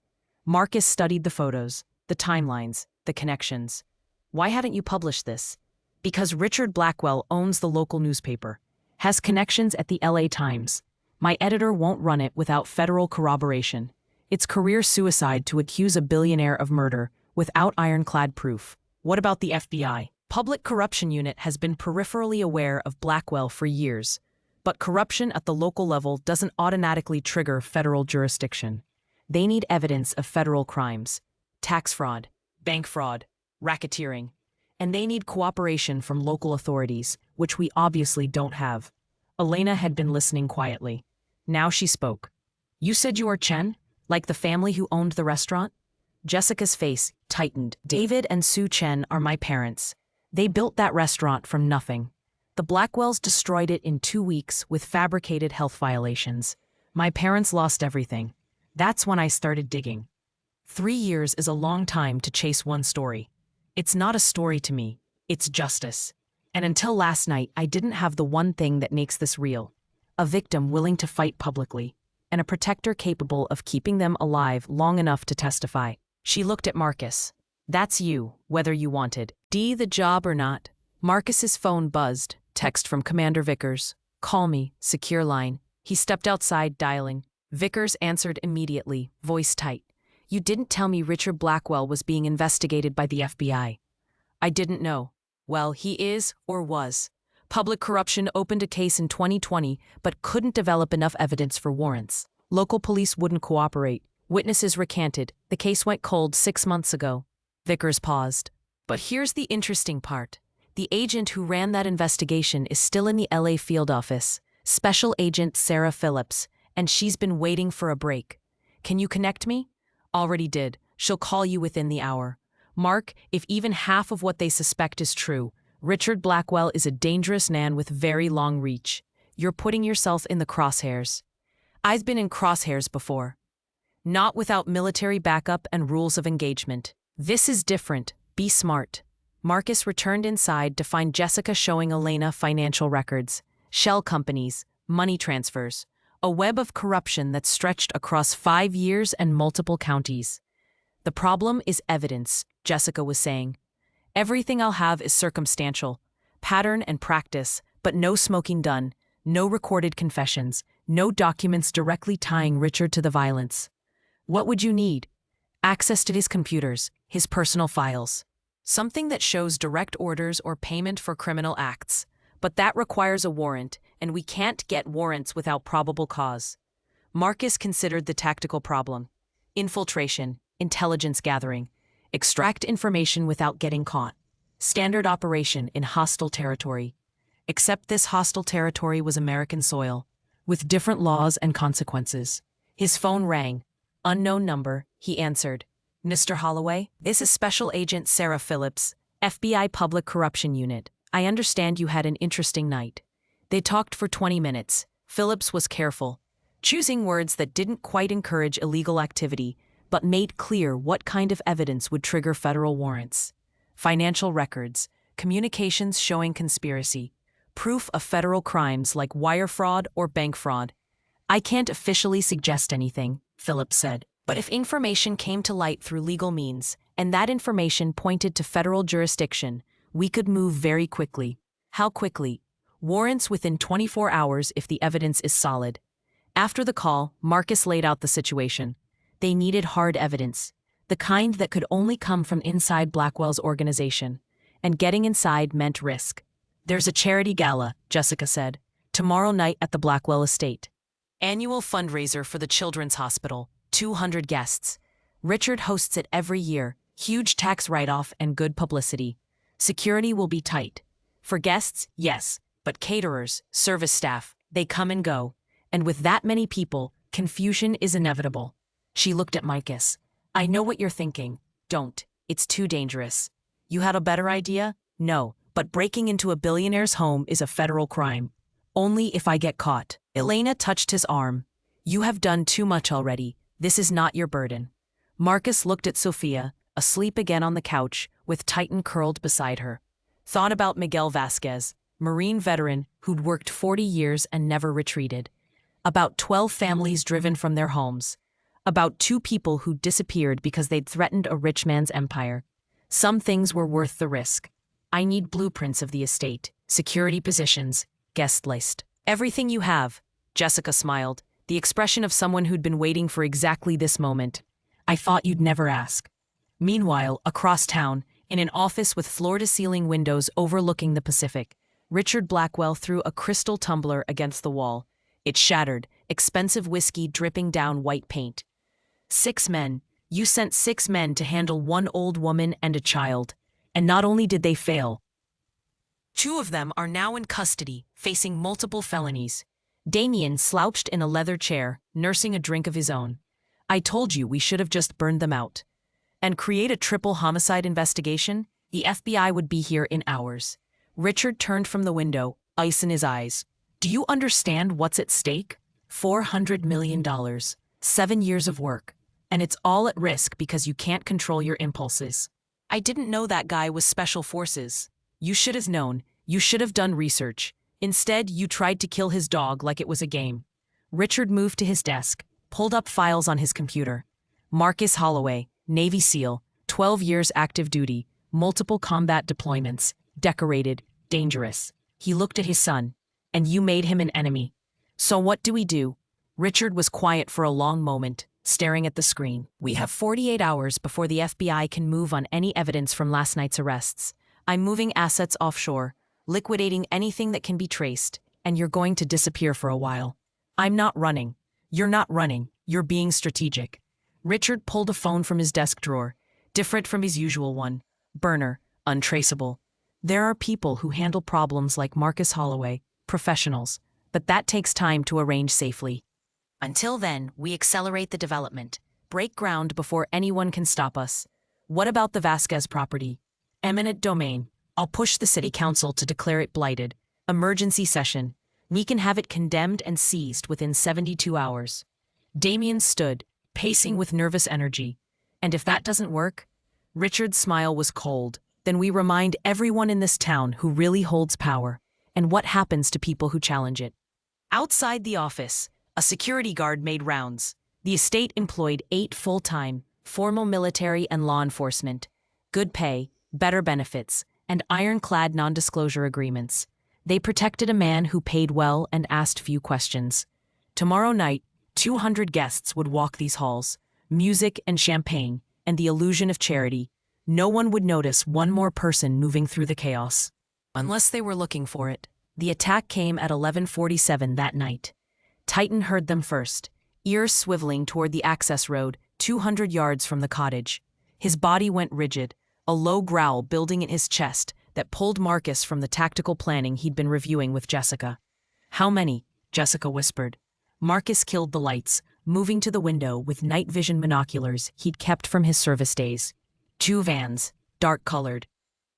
Marcus studied the photos, the timelines, the connections. Why hadn't you published this? Because Richard Blackwell owns the local newspaper, has connections at the LA Times. My editor won't run it without federal corroboration. It's career suicide to accuse a billionaire of murder without ironclad proof. What about the FBI? Public Corruption Unit has been peripherally aware of Blackwell for years, but corruption at the local level doesn't automatically trigger federal jurisdiction. They need evidence of federal crimes, tax fraud, bank fraud, racketeering, and they need cooperation from local authorities, which we obviously don't have. Elena had been listening quietly. Now she spoke. You said you are Chen? Like the family who owned the restaurant? Jessica's face tightened. David and Sue Chen are my parents. They built that restaurant from nothing. The Blackwells destroyed it in 2 weeks with fabricated health violations. My parents lost everything. That's when I started digging. 3 years is a long time to chase one story. It's not a story to me. It's justice. And until last night, I didn't have the one thing that makes this real. A victim willing to fight publicly, and a protector capable of keeping them alive long enough to testify. She looked at Marcus. That's you, whether you wanted the job or not. Marcus's phone buzzed. Text from Commander Vickers. Call me, secure line. He stepped outside, dialing. Vickers answered immediately, voice tight. You didn't tell me Richard Blackwell was being investigated by the FBI. I didn't know. Well, he is, or was. Public Corruption opened a case in 2020, but couldn't develop enough evidence for warrants. Local police wouldn't cooperate. Witnesses recanted. The case went cold 6 months ago. Vickers paused. But here's the interesting part. The agent who ran that investigation is still in the LA field office, Special Agent Sarah Phillips, and she's been waiting for a break. Can you connect me? Already did. She'll call you within the hour. Mark, if even half of what they suspect is true, Richard Blackwell is a dangerous man with very long reach. You're putting yourself in the crosshairs. I've been in crosshairs before. Not without military backup and rules of engagement. This is different. Be smart. Marcus returned inside to find Jessica showing Elena financial records, shell companies, money transfers, a web of corruption that stretched across 5 years and multiple counties. The problem is evidence, Jessica was saying. Everything I'll have is circumstantial, pattern and practice, but no smoking gun, no recorded confessions, no documents directly tying Richard to the violence. What would you need? Access to his computers, his personal files. Something that shows direct orders or payment for criminal acts. But that requires a warrant, and we can't get warrants without probable cause. Marcus considered the tactical problem. Infiltration, intelligence gathering, extract information without getting caught. Standard operation in hostile territory. Except this hostile territory was American soil, with different laws and consequences. His phone rang. Unknown number, he answered. Mr. Holloway, this is Special Agent Sarah Phillips, FBI Public Corruption Unit. I understand you had an interesting night. They talked for 20 minutes. Phillips was careful, choosing words that didn't quite encourage illegal activity, but made clear what kind of evidence would trigger federal warrants. Financial records, communications showing conspiracy, proof of federal crimes like wire fraud or bank fraud. I can't officially suggest anything, Phillips said, but if information came to light through legal means, and that information pointed to federal jurisdiction, we could move very quickly. How quickly? Warrants within 24 hours if the evidence is solid. After the call, Marcus laid out the situation. They needed hard evidence, the kind that could only come from inside Blackwell's organization. And getting inside meant risk. There's a charity gala, Jessica said, tomorrow night at the Blackwell estate. Annual fundraiser for the Children's Hospital, 200 guests. Richard hosts it every year, huge tax write-off and good publicity. Security will be tight. For guests, yes, but caterers, service staff, they come and go. And with that many people, confusion is inevitable. She looked at Marcus. I know what you're thinking. Don't. It's too dangerous. You had a better idea? No, but breaking into a billionaire's home is a federal crime. Only if I get caught. Elena touched his arm. You have done too much already. This is not your burden. Marcus looked at Sophia, asleep again on the couch, with Titan curled beside her. Thought about Miguel Vasquez, Marine veteran who'd worked 40 years and never retreated. About 12 families driven from their homes. About 2 people who disappeared because they'd threatened a rich man's empire. Some things were worth the risk. I need blueprints of the estate, security positions, guest list. Everything you have, Jessica smiled, the expression of someone who'd been waiting for exactly this moment. I thought you'd never ask. Meanwhile, across town, in an office with floor-to-ceiling windows overlooking the Pacific, Richard Blackwell threw a crystal tumbler against the wall. It shattered, expensive whiskey dripping down white paint. 6 men. You sent 6 men to handle 1 old woman and a child. And not only did they fail, 2 of them are now in custody, facing multiple felonies. Damien slouched in a leather chair, nursing a drink of his own. I told you we should have just burned them out. And create a triple homicide investigation? The FBI would be here in hours. Richard turned from the window, ice in his eyes. Do you understand what's at stake? $400 million. 7 years of work. And it's all at risk because you can't control your impulses. I didn't know that guy was special forces. You should have known. You should have done research. Instead, you tried to kill his dog like it was a game. Richard moved to his desk, pulled up files on his computer. Marcus Holloway, Navy SEAL, 12 years active duty, multiple combat deployments, decorated, dangerous. He looked at his son. And you made him an enemy. So what do we do? Richard was quiet for a long moment, staring at the screen. We have 48 hours before the FBI can move on any evidence from last night's arrests. I'm moving assets offshore, liquidating anything that can be traced, and you're going to disappear for a while. I'm not running. You're not running. You're being strategic. Richard pulled a phone from his desk drawer, different from his usual one. Burner, untraceable. There are people who handle problems like Marcus Holloway, professionals, but that takes time to arrange safely. Until then, we accelerate the development, break ground before anyone can stop us. What about the Vasquez property? Eminent domain. I'll push the city council to declare it blighted. Emergency session. We can have it condemned and seized within 72 hours. Damien stood, pacing with nervous energy. And if that doesn't work? Richard's smile was cold. Then we remind everyone in this town who really holds power. And what happens to people who challenge it. Outside the office, a security guard made rounds. The estate employed 8 full-time, formal military and law enforcement, good pay, better benefits, and ironclad non-disclosure agreements. They protected a man who paid well and asked few questions. Tomorrow night, 200 guests would walk these halls, music and champagne, and the illusion of charity. No one would notice one more person moving through the chaos. Unless they were looking for it. The attack came at 11:47 that night. Titan heard them first, ears swiveling toward the access road, 200 yards from the cottage. His body went rigid, a low growl building in his chest that pulled Marcus from the tactical planning he'd been reviewing with Jessica. "How many?" Jessica whispered. Marcus killed the lights, moving to the window with night vision binoculars he'd kept from his service days. 2 vans, dark-colored,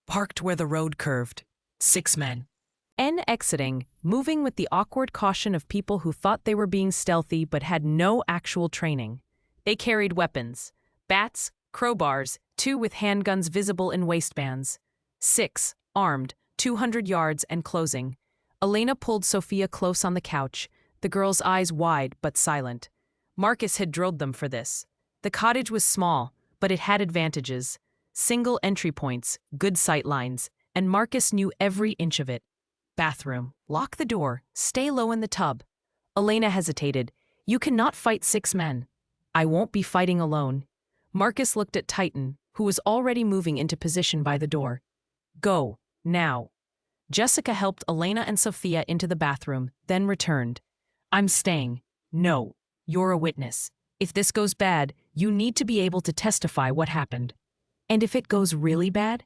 parked where the road curved. 6 men. Exiting, moving with the awkward caution of people who thought they were being stealthy but had no actual training. They carried weapons: bats, crowbars, 2 with handguns visible in waistbands. 6, armed, 200 yards and closing. Elena pulled Sophia close on the couch, the girl's eyes wide but silent. Marcus had drilled them for this. The cottage was small, but it had advantages: single entry points, good sight lines, and Marcus knew every inch of it. Bathroom. Lock the door. Stay low in the tub. Elena hesitated. "You cannot fight 6 men. "I won't be fighting alone." Marcus looked at Titan, who was already moving into position by the door. "Go, now." Jessica helped Elena and Sophia into the bathroom, then returned. "I'm staying." "No, you're a witness. If this goes bad, you need to be able to testify what happened." "And if it goes really bad?"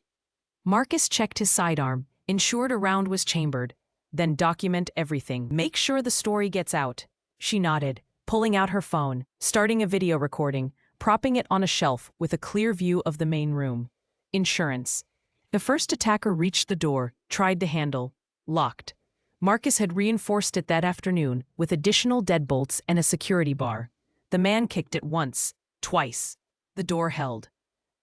Marcus checked his sidearm, ensured a round was chambered. "Then document everything. Make sure the story gets out." She nodded, pulling out her phone, starting a video recording, propping it on a shelf with a clear view of the main room. Insurance. The first attacker reached the door, tried to handle. Locked. Marcus had reinforced it that afternoon with additional deadbolts and a security bar. The man kicked it once, twice. The door held.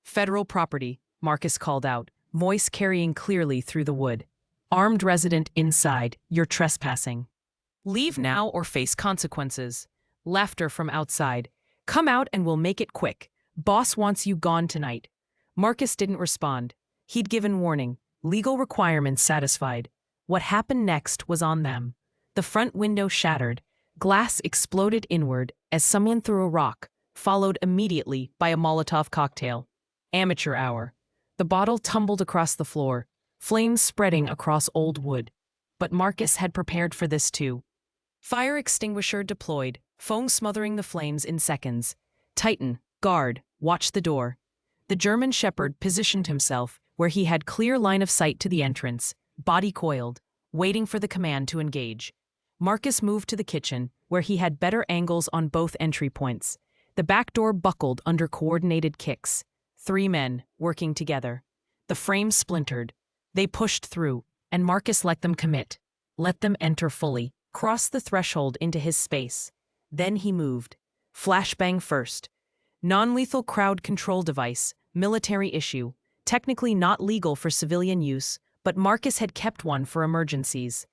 "Federal property," Marcus called out, voice carrying clearly through the wood. "Armed resident inside, you're trespassing. Leave now or face consequences." Laughter from outside. "Come out and we'll make it quick. Boss wants you gone tonight." Marcus didn't respond. He'd given warning, legal requirements satisfied. What happened next was on them. The front window shattered. Glass exploded inward as someone threw a rock, followed immediately by a Molotov cocktail. Amateur hour. The bottle tumbled across the floor, flames spreading across old wood. But Marcus had prepared for this too. Fire extinguisher deployed, foam smothering the flames in seconds. Titan, guard, watch the door. The German shepherd positioned himself where he had clear line of sight to the entrance, body coiled, waiting for the command to engage. Marcus moved to the kitchen, where he had better angles on both entry points. The back door buckled under coordinated kicks. 3 men, working together. The frame splintered. They pushed through, and Marcus let them commit. Let them enter fully, cross the threshold into his space. Then he moved. Flashbang first. Non-lethal crowd control device, military issue. Technically not legal for civilian use, but Marcus had kept one for emergencies.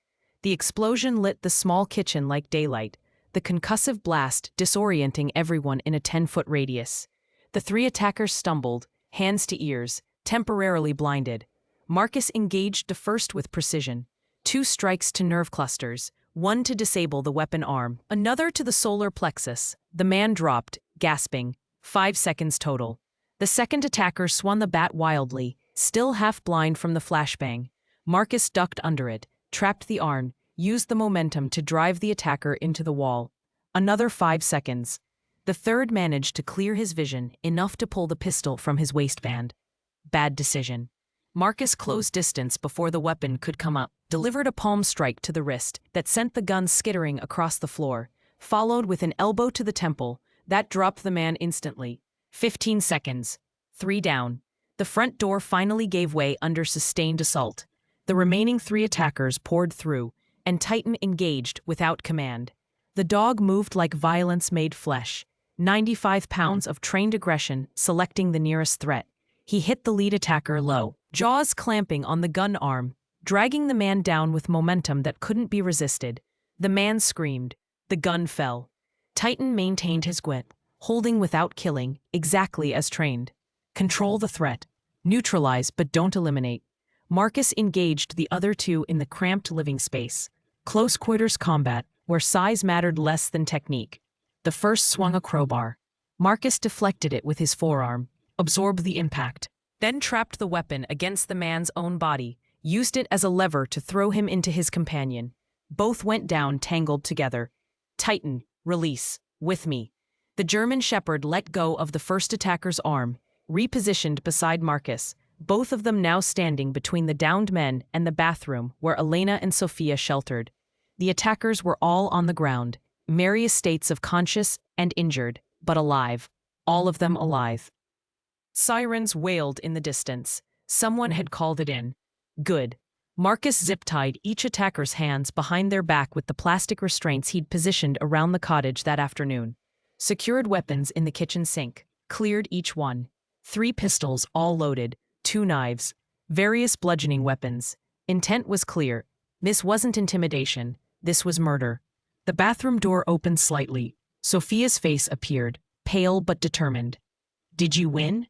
The explosion lit the small kitchen like daylight, the concussive blast disorienting everyone in a 10-foot radius. The 3 attackers stumbled, hands to ears, temporarily blinded. Marcus engaged the first with precision. 2 strikes to nerve clusters, 1 to disable the weapon arm, another to the solar plexus. The man dropped, gasping. 5 seconds total. The second attacker swung the bat wildly, still half blind from the flashbang. Marcus ducked under it, trapped the arm, used the momentum to drive the attacker into the wall. Another 5 seconds. The third managed to clear his vision enough to pull the pistol from his waistband. Bad decision. Marcus closed distance before the weapon could come up, delivered a palm strike to the wrist that sent the gun skittering across the floor, followed with an elbow to the temple. That dropped the man instantly. 15 seconds. 3 down. The front door finally gave way under sustained assault. The remaining 3 attackers poured through, and Titan engaged without command. The dog moved like violence made flesh. 95 pounds of trained aggression selecting the nearest threat. He hit the lead attacker low, jaws clamping on the gun arm, dragging the man down with momentum that couldn't be resisted. The man screamed. The gun fell. Titan maintained his grip, holding without killing, exactly as trained. Control the threat. Neutralize but don't eliminate. Marcus engaged the other 2 in the cramped living space. Close quarters combat, where size mattered less than technique. The first swung a crowbar. Marcus deflected it with his forearm, absorbed the impact, then trapped the weapon against the man's own body, used it as a lever to throw him into his companion. Both went down tangled together. Titan, release, with me. The German shepherd let go of the first attacker's arm, repositioned beside Marcus, both of them now standing between the downed men and the bathroom where Elena and Sophia sheltered. The attackers were all on the ground, various states of conscious and injured, but alive, all of them alive. Sirens wailed in the distance. Someone had called it in. Good. Marcus zip-tied each attacker's hands behind their back with the plastic restraints he'd positioned around the cottage that afternoon. Secured weapons in the kitchen sink, cleared each one. 3 pistols, all loaded, 2 knives, various bludgeoning weapons. Intent was clear. This wasn't intimidation. This was murder. The bathroom door opened slightly. Sophia's face appeared, pale but determined. Did you win?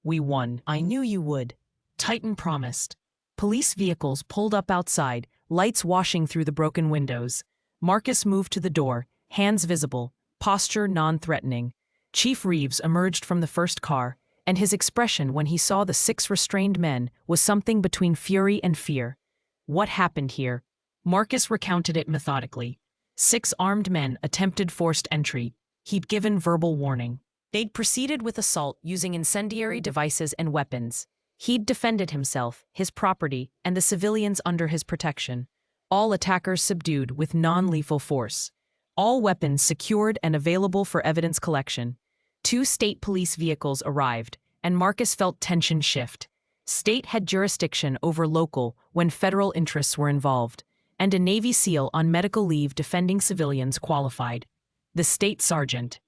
We won. I knew you would. Titan promised. Police vehicles pulled up outside, lights washing through the broken windows. Marcus moved to the door, hands visible, posture non-threatening. Chief Reeves emerged from the first car, and his expression when he saw the 6 restrained men was something between fury and fear. What happened here? Marcus recounted it methodically. 6 armed men attempted forced entry. He'd given verbal warning. They'd proceeded with assault using incendiary devices and weapons. He'd defended himself, his property, and the civilians under his protection. All attackers subdued with non-lethal force. All weapons secured and available for evidence collection. 2 state police vehicles arrived, and Marcus felt tension shift. State had jurisdiction over local when federal interests were involved, and a Navy SEAL on medical leave defending civilians qualified. The state sergeant,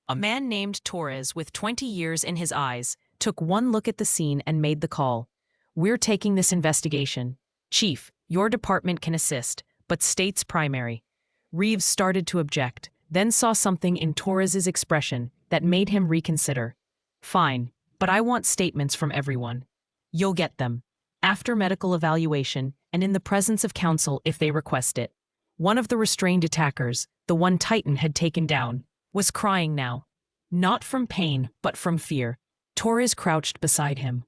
a man named Torres with 20 years in his eyes, took one look at the scene and made the call. We're taking this investigation. Chief, your department can assist, but state's primary. Reeves started to object, then saw something in Torres's expression that made him reconsider. Fine, but I want statements from everyone. You'll get them. After medical evaluation and in the presence of counsel if they request it. One of the restrained attackers, the one Titan had taken down, was crying now. Not from pain, but from fear. Torres crouched beside him.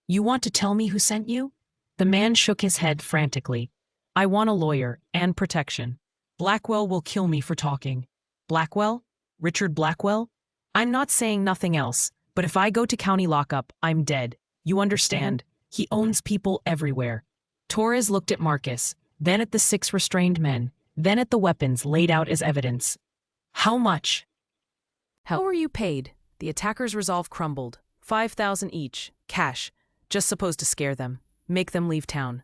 You want to tell me who sent you? The man shook his head frantically. I want a lawyer and protection. Blackwell will kill me for talking. Blackwell? Richard Blackwell? I'm not saying nothing else, but if I go to county lockup, I'm dead. You understand? He owns people everywhere. Torres looked at Marcus, then at the 6 restrained men, then at the weapons laid out as evidence. How much? How were you paid? The attackers' resolve crumbled. 5,000 each, cash, just supposed to scare them, make them leave town.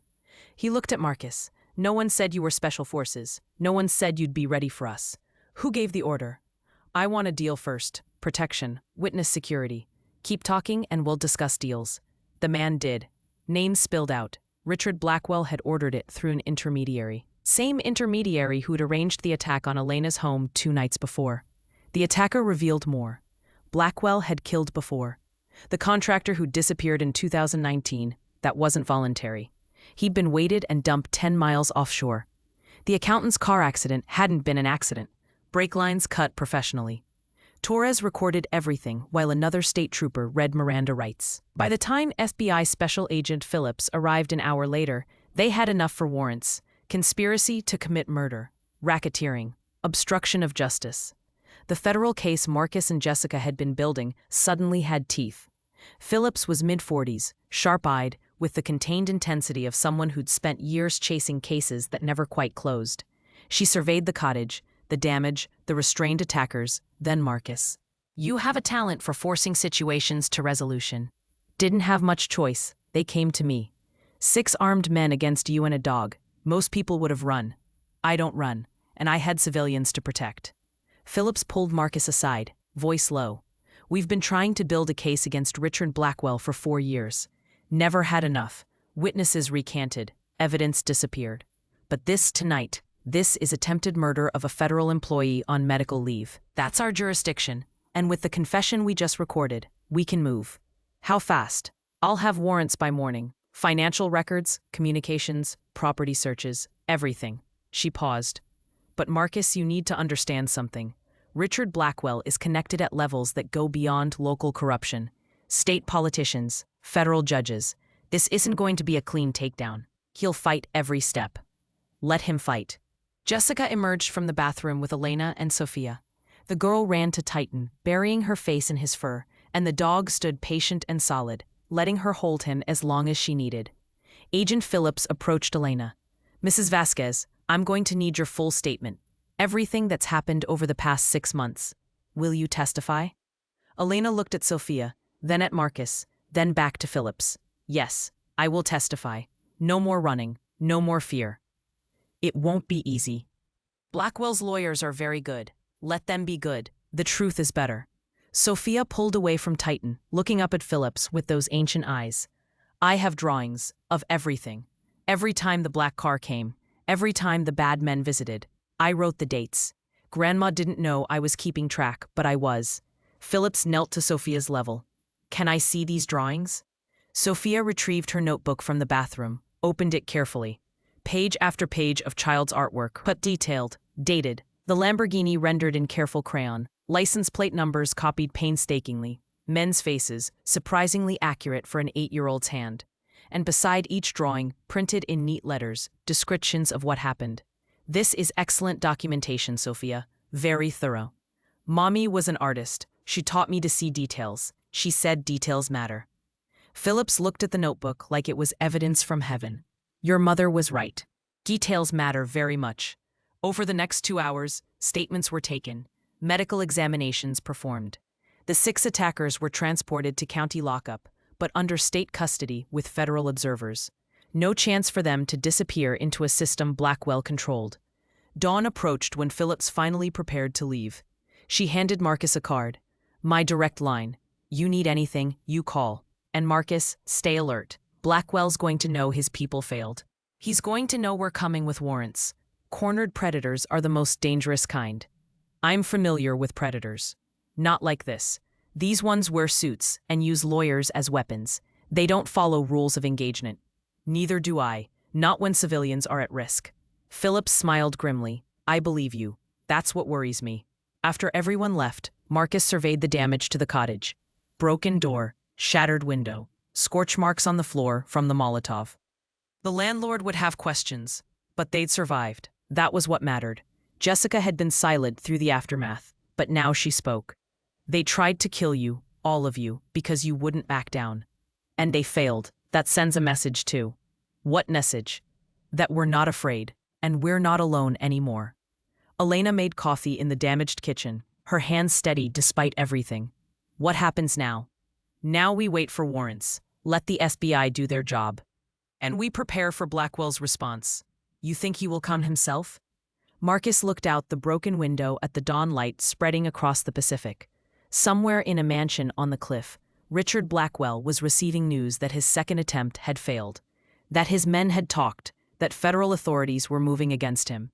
He looked at Marcus. No one said you were special forces. No one said you'd be ready for us. Who gave the order? I want a deal first. Protection, witness security. Keep talking and we'll discuss deals. The man did. Names spilled out. Richard Blackwell had ordered it through an intermediary. Same intermediary who'd arranged the attack on Elena's home 2 nights before. The attacker revealed more. Blackwell had killed before. The contractor who disappeared in 2019, that wasn't voluntary. He'd been weighted and dumped 10 miles offshore. The accountant's car accident hadn't been an accident. Brake lines cut professionally. Torres recorded everything while another state trooper read Miranda rights. By the time FBI Special Agent Phillips arrived an hour later, they had enough for warrants: conspiracy to commit murder, racketeering, obstruction of justice. The federal case Marcus and Jessica had been building suddenly had teeth. Phillips was mid-40s, sharp-eyed, with the contained intensity of someone who'd spent years chasing cases that never quite closed. She surveyed the cottage, the damage, the restrained attackers, then Marcus. You have a talent for forcing situations to resolution. Didn't have much choice. They came to me. 6 armed men against you and a dog. Most people would have run. I don't run, and I had civilians to protect. Phillips pulled Marcus aside, voice low. We've been trying to build a case against Richard Blackwell for 4 years. Never had enough. Witnesses recanted. Evidence disappeared. But tonight, this is attempted murder of a federal employee on medical leave. That's our jurisdiction. And with the confession we just recorded, we can move. How fast? I'll have warrants by morning. Financial records, communications, property searches, everything. She paused. But Marcus, you need to understand something. Richard Blackwell is connected at levels that go beyond local corruption. State politicians, federal judges. This isn't going to be a clean takedown. He'll fight every step. Let him fight. Jessica emerged from the bathroom with Elena and Sophia. The girl ran to Titan, burying her face in his fur, and the dog stood patient and solid, letting her hold him as long as she needed. Agent Phillips approached Elena. "Mrs. Vasquez, I'm going to need your full statement. Everything that's happened over the past 6 months. Will you testify?" Elena looked at Sophia, then at Marcus, then back to Phillips. "Yes, I will testify. No more running, no more fear." "It won't be easy. Blackwell's lawyers are very good. Let them be good. The truth is better." Sophia pulled away from Titan, looking up at Phillips with those ancient eyes. "I have drawings of everything. Every time the black car came, every time the bad men visited. I wrote the dates. Grandma didn't know I was keeping track, but I was." Phillips knelt to Sophia's level. "Can I see these drawings?" Sophia retrieved her notebook from the bathroom, opened it carefully. Page after page of child's artwork, but detailed, dated. The Lamborghini rendered in careful crayon, license plate numbers copied painstakingly, men's faces, surprisingly accurate for an 8-year-old's hand. And beside each drawing, printed in neat letters, descriptions of what happened. "This is excellent documentation, Sophia. Very thorough. Mommy was an artist. She taught me to see details. She said details matter." Phillips looked at the notebook like it was evidence from heaven. "Your mother was right. Details matter very much." Over the next 2 hours, statements were taken, medical examinations performed. The 6 attackers were transported to county lockup, but under state custody with federal observers. No chance for them to disappear into a system Blackwell controlled. Dawn approached when Phillips finally prepared to leave. She handed Marcus a card. "My direct line. You need anything, you call. And Marcus, stay alert. Blackwell's going to know his people failed. He's going to know we're coming with warrants. Cornered predators are the most dangerous kind. I'm familiar with predators. Not like this. These ones wear suits and use lawyers as weapons. They don't follow rules of engagement. Neither do I, not when civilians are at risk." Phillips smiled grimly. "I believe you. That's what worries me." After everyone left, Marcus surveyed the damage to the cottage. Broken door, shattered window, scorch marks on the floor from the Molotov. The landlord would have questions, but they'd survived. That was what mattered. Jessica had been silent through the aftermath, but now she spoke. "They tried to kill you, all of you, because you wouldn't back down. And they failed. That sends a message too." "What message?" "That we're not afraid, and we're not alone anymore." Elena made coffee in the damaged kitchen, her hands steady despite everything. "What happens now?" "Now we wait for warrants. Let the FBI do their job. And we prepare for Blackwell's response." "You think he will come himself?" Marcus looked out the broken window at the dawn light spreading across the Pacific. Somewhere in a mansion on the cliff, Richard Blackwell was receiving news that his second attempt had failed, that his men had talked, that federal authorities were moving against him.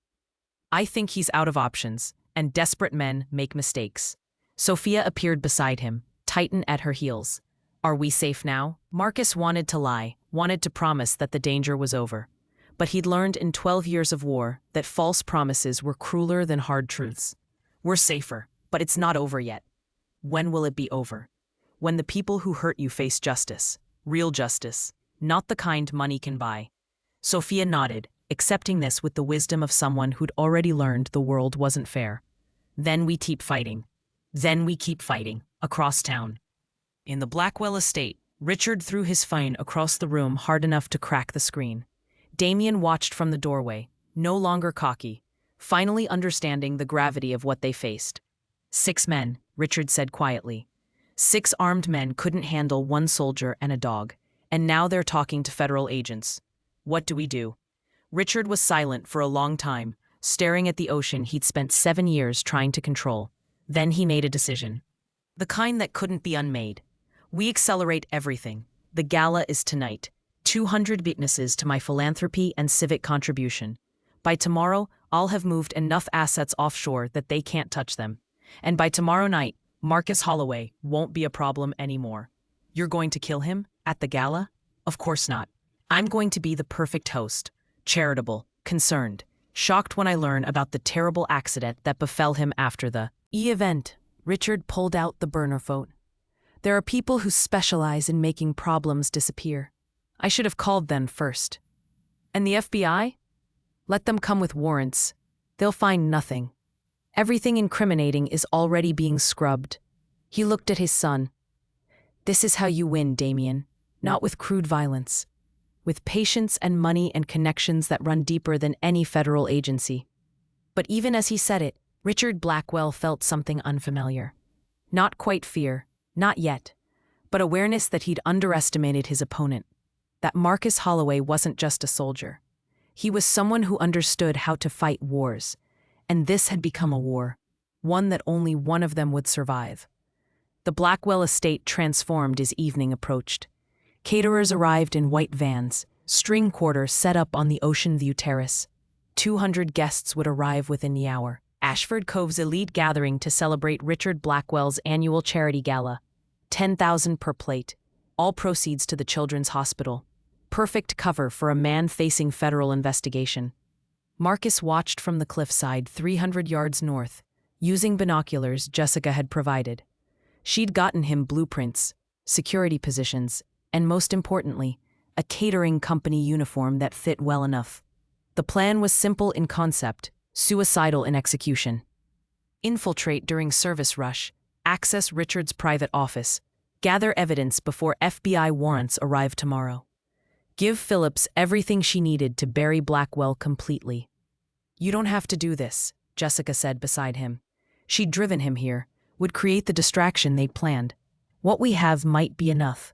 "I think he's out of options, and desperate men make mistakes." Sophia appeared beside him, Titan at her heels. "Are we safe now?" Marcus wanted to lie, wanted to promise that the danger was over. But he'd learned in 12 years of war that false promises were crueler than hard truths. "We're safer, but it's not over yet." "When will it be over?" "When the people who hurt you face justice. Real justice. Not the kind money can buy." Sophia nodded, accepting this with the wisdom of someone who'd already learned the world wasn't fair. "Then we keep fighting. Then we keep fighting, across town." In the Blackwell estate, Richard threw his phone across the room hard enough to crack the screen. Damien watched from the doorway, no longer cocky, finally understanding the gravity of what they faced. 6 men, Richard said quietly. 6 armed men couldn't handle 1 soldier and a dog, and now they're talking to federal agents. What do we do? Richard was silent for a long time, staring at the ocean he'd spent 7 years trying to control. Then he made a decision. The kind that couldn't be unmade. We accelerate everything. The gala is tonight. 200 witnesses to my philanthropy and civic contribution. By tomorrow, I'll have moved enough assets offshore that they can't touch them. And by tomorrow night, Marcus Holloway won't be a problem anymore. You're going to kill him? At the gala? Of course not. I'm going to be the perfect host. Charitable, concerned, shocked when I learn about the terrible accident that befell him after the event. Richard pulled out the burner phone. There are people who specialize in making problems disappear. I should have called them first. And the FBI? Let them come with warrants. They'll find nothing. Everything incriminating is already being scrubbed. He looked at his son. This is how you win, Damien. Not with crude violence. With patience and money and connections that run deeper than any federal agency. But even as he said it, Richard Blackwell felt something unfamiliar. Not quite fear, not yet, but awareness that he'd underestimated his opponent. That Marcus Holloway wasn't just a soldier. He was someone who understood how to fight wars, and this had become a war, one that only one of them would survive. The Blackwell estate transformed as evening approached. Caterers arrived in white vans, string quarters set up on the Ocean View Terrace. 200 guests would arrive within the hour. Ashford Cove's elite gathering to celebrate Richard Blackwell's annual charity gala. 10,000 per plate, all proceeds to the Children's Hospital. Perfect cover for a man facing federal investigation. Marcus watched from the cliffside 300 yards north, using binoculars Jessica had provided. She'd gotten him blueprints, security positions, and most importantly, a catering company uniform that fit well enough. The plan was simple in concept, suicidal in execution. Infiltrate during service rush, access Richard's private office, gather evidence before FBI warrants arrive tomorrow. Give Phillips everything she needed to bury Blackwell completely. You don't have to do this, Jessica said beside him. She'd driven him here, would create the distraction they'd planned. What we have might be enough.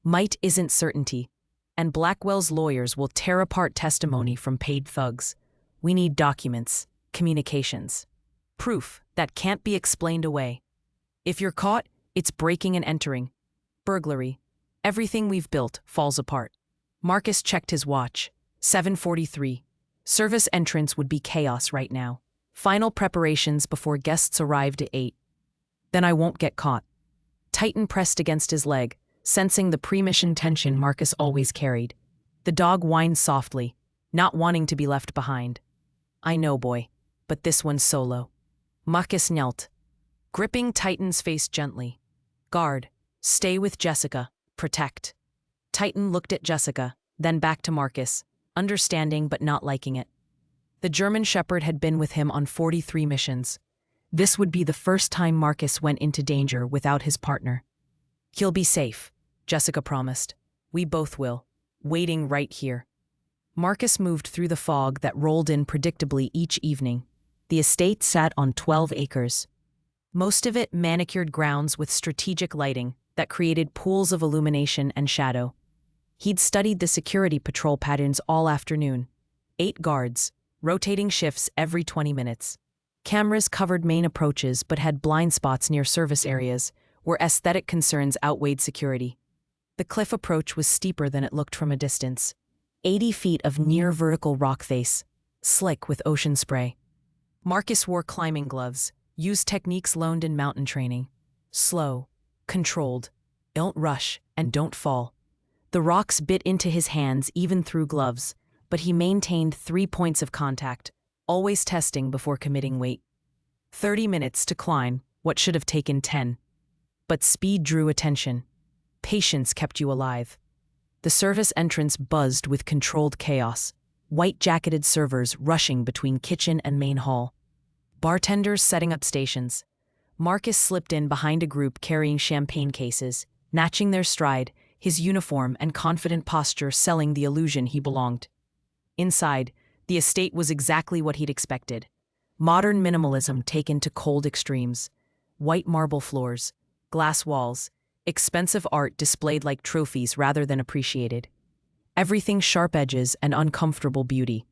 Might isn't certainty, and Blackwell's lawyers will tear apart testimony from paid thugs. We need documents, communications. Proof that can't be explained away. If you're caught, it's breaking and entering. Burglary. Everything we've built falls apart. Marcus checked his watch. 7:43. Service entrance would be chaos right now. Final preparations before guests arrived at 8. Then I won't get caught. Titan pressed against his leg, sensing the pre-mission tension Marcus always carried. The dog whined softly, not wanting to be left behind. I know, boy, but this one's solo. Marcus knelt, gripping Titan's face gently. Guard, stay with Jessica, protect. Titan looked at Jessica, then back to Marcus, understanding but not liking it. The German Shepherd had been with him on 43 missions. This would be the first time Marcus went into danger without his partner. He'll be safe, Jessica promised. We both will, waiting right here. Marcus moved through the fog that rolled in predictably each evening. The estate sat on 12 acres. Most of it manicured grounds with strategic lighting that created pools of illumination and shadow. He'd studied the security patrol patterns all afternoon. 8 guards, rotating shifts every 20 minutes. Cameras covered main approaches but had blind spots near service areas, where aesthetic concerns outweighed security. The cliff approach was steeper than it looked from a distance. 80 feet of near-vertical rock face, slick with ocean spray. Marcus wore climbing gloves, used techniques learned in mountain training. Slow, controlled, don't rush, and don't fall. The rocks bit into his hands even through gloves, but he maintained 3 points of contact, always testing before committing weight. 30 minutes to climb what should have taken 10. But speed drew attention. Patience kept you alive. The service entrance buzzed with controlled chaos, white-jacketed servers rushing between kitchen and main hall. Bartenders setting up stations. Marcus slipped in behind a group carrying champagne cases, matching their stride, his uniform and confident posture selling the illusion he belonged. Inside, the estate was exactly what he'd expected. Modern minimalism taken to cold extremes. White marble floors, glass walls, expensive art displayed like trophies rather than appreciated. Everything sharp edges and uncomfortable beauty.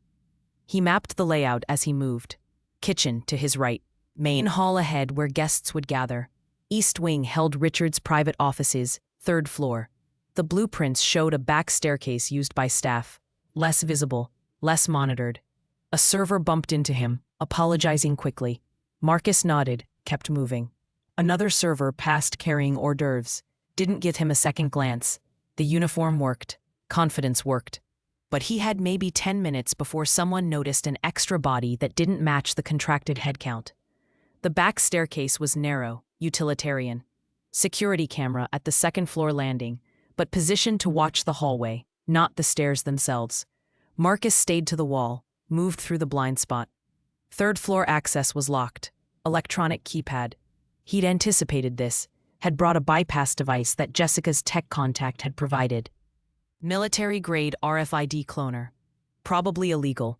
He mapped the layout as he moved. Kitchen to his right, main hall ahead where guests would gather. East wing held Richard's private offices, 3rd floor. The blueprints showed a back staircase used by staff, less visible, less monitored. A server bumped into him, apologizing quickly. Marcus nodded, kept moving. Another server passed carrying hors d'oeuvres, didn't give him a second glance. The uniform worked, confidence worked. But he had maybe 10 minutes before someone noticed an extra body that didn't match the contracted head count. The back staircase was narrow, utilitarian. Security camera at the 2nd floor landing, but positioned to watch the hallway, not the stairs themselves. Marcus stayed to the wall, moved through the blind spot. 3rd floor access was locked, Electronic keypad. He'd anticipated this, had brought a bypass device that Jessica's tech contact had provided. Military-grade RFID cloner. Probably illegal.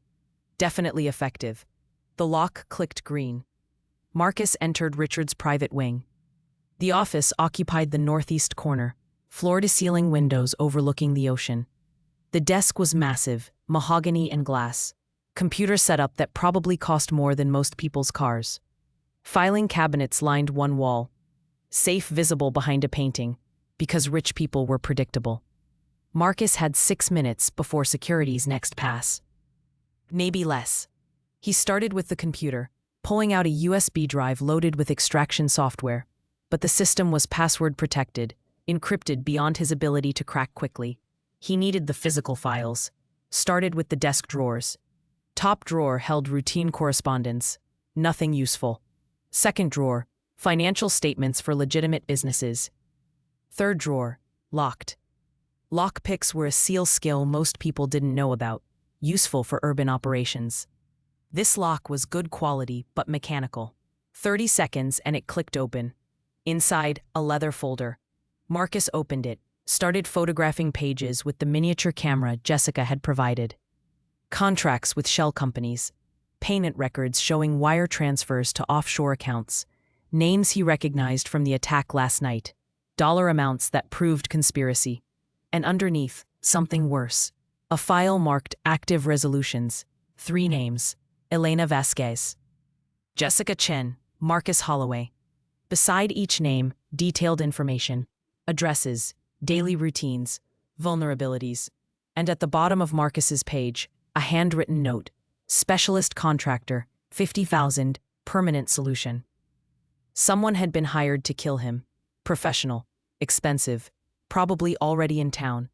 Definitely effective. The lock clicked green. Marcus entered Richard's private wing. The office occupied the northeast corner, floor-to-ceiling windows overlooking the ocean. The desk was massive, mahogany and glass. Computer setup that probably cost more than most people's cars. Filing cabinets lined one wall. Safe visible behind a painting, because rich people were predictable. Marcus had 6 minutes before security's next pass. Maybe less. He started with the computer, pulling out a USB drive loaded with extraction software. But the system was password protected, encrypted beyond his ability to crack quickly. He needed the physical files. Started with the desk drawers. Top drawer held routine correspondence. Nothing useful. Second drawer, financial statements for legitimate businesses. Third drawer, locked. Lockpicks were a SEAL skill most people didn't know about, useful for urban operations. This lock was good quality but mechanical. 30 seconds and it clicked open. Inside, a leather folder. Marcus opened it, started photographing pages with the miniature camera Jessica had provided. Contracts with shell companies. Payment records showing wire transfers to offshore accounts. Names he recognized from the attack last night. Dollar amounts that proved conspiracy. And underneath, something worse. A file marked active resolutions. 3 names. Elena Vasquez. Jessica Chen. Marcus Holloway. Beside each name, detailed information. Addresses, daily routines, vulnerabilities. And at the bottom of Marcus's page, a handwritten note. Specialist contractor, 50,000, permanent solution. Someone had been hired to kill him. Professional, expensive, probably already in town.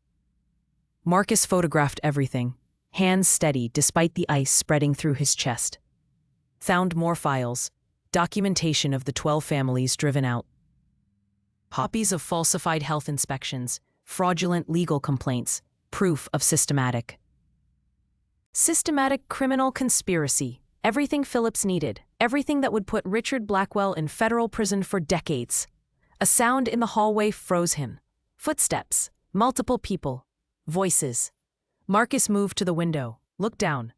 Marcus photographed everything, hands steady despite the ice spreading through his chest. Found more files, documentation of the 12 families driven out. Copies of falsified health inspections, fraudulent legal complaints, proof of systematic criminal conspiracy. Everything Phillips needed, everything that would put Richard Blackwell in federal prison for decades. A sound in the hallway froze him. Footsteps, multiple people, voices. Marcus moved to the window, looked down.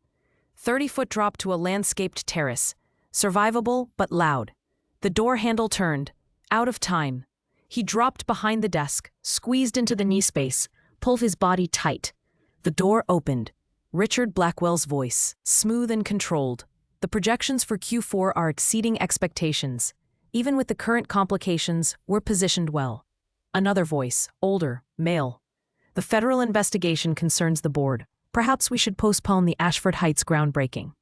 30-foot drop to a landscaped terrace. Survivable but loud. The door handle turned. Out of time. He dropped behind the desk, squeezed into the knee space, pulled his body tight. The door opened. Richard Blackwell's voice, smooth and controlled. The projections for Q4 are exceeding expectations. Even with the current complications, we're positioned well. Another voice, older, male. The federal investigation concerns the board. Perhaps we should postpone the Ashford Heights groundbreaking.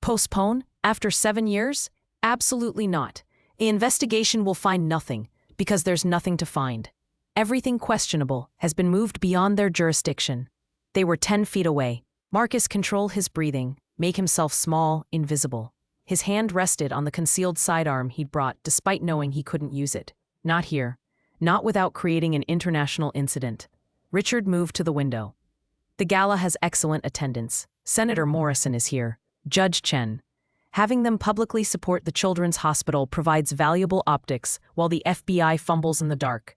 Postpone? After 7 years? Absolutely not. The investigation will find nothing, because there's nothing to find. Everything questionable has been moved beyond their jurisdiction. They were 10 feet away. Marcus controlled his breathing, make himself small, invisible. His hand rested on the concealed sidearm he'd brought despite knowing he couldn't use it. Not here. Not without creating an international incident. Richard moved to the window. The gala has excellent attendance. Senator Morrison is here. Judge Chen. Having them publicly support the Children's Hospital provides valuable optics while the FBI fumbles in the dark.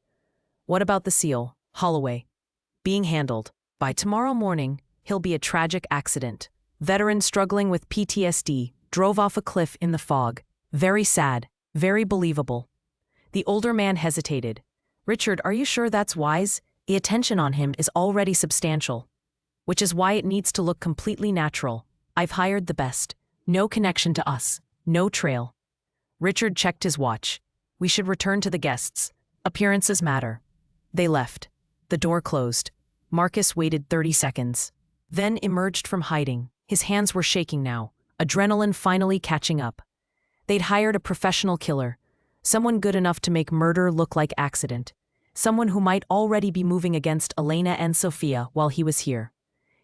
What about the SEAL, Holloway? Being handled. By tomorrow morning, he'll be a tragic accident. Veteran struggling with PTSD, drove off a cliff in the fog. Very sad, very believable. The older man hesitated. Richard, are you sure that's wise? The attention on him is already substantial. Which is why it needs to look completely natural. I've hired the best. No connection to us. No trail. Richard checked his watch. We should return to the guests. Appearances matter. They left. The door closed. Marcus waited 30 seconds. Then emerged from hiding. His hands were shaking now. Adrenaline finally catching up. They'd hired a professional killer. Someone good enough to make murder look like accident. Someone who might already be moving against Elena and Sophia while he was here.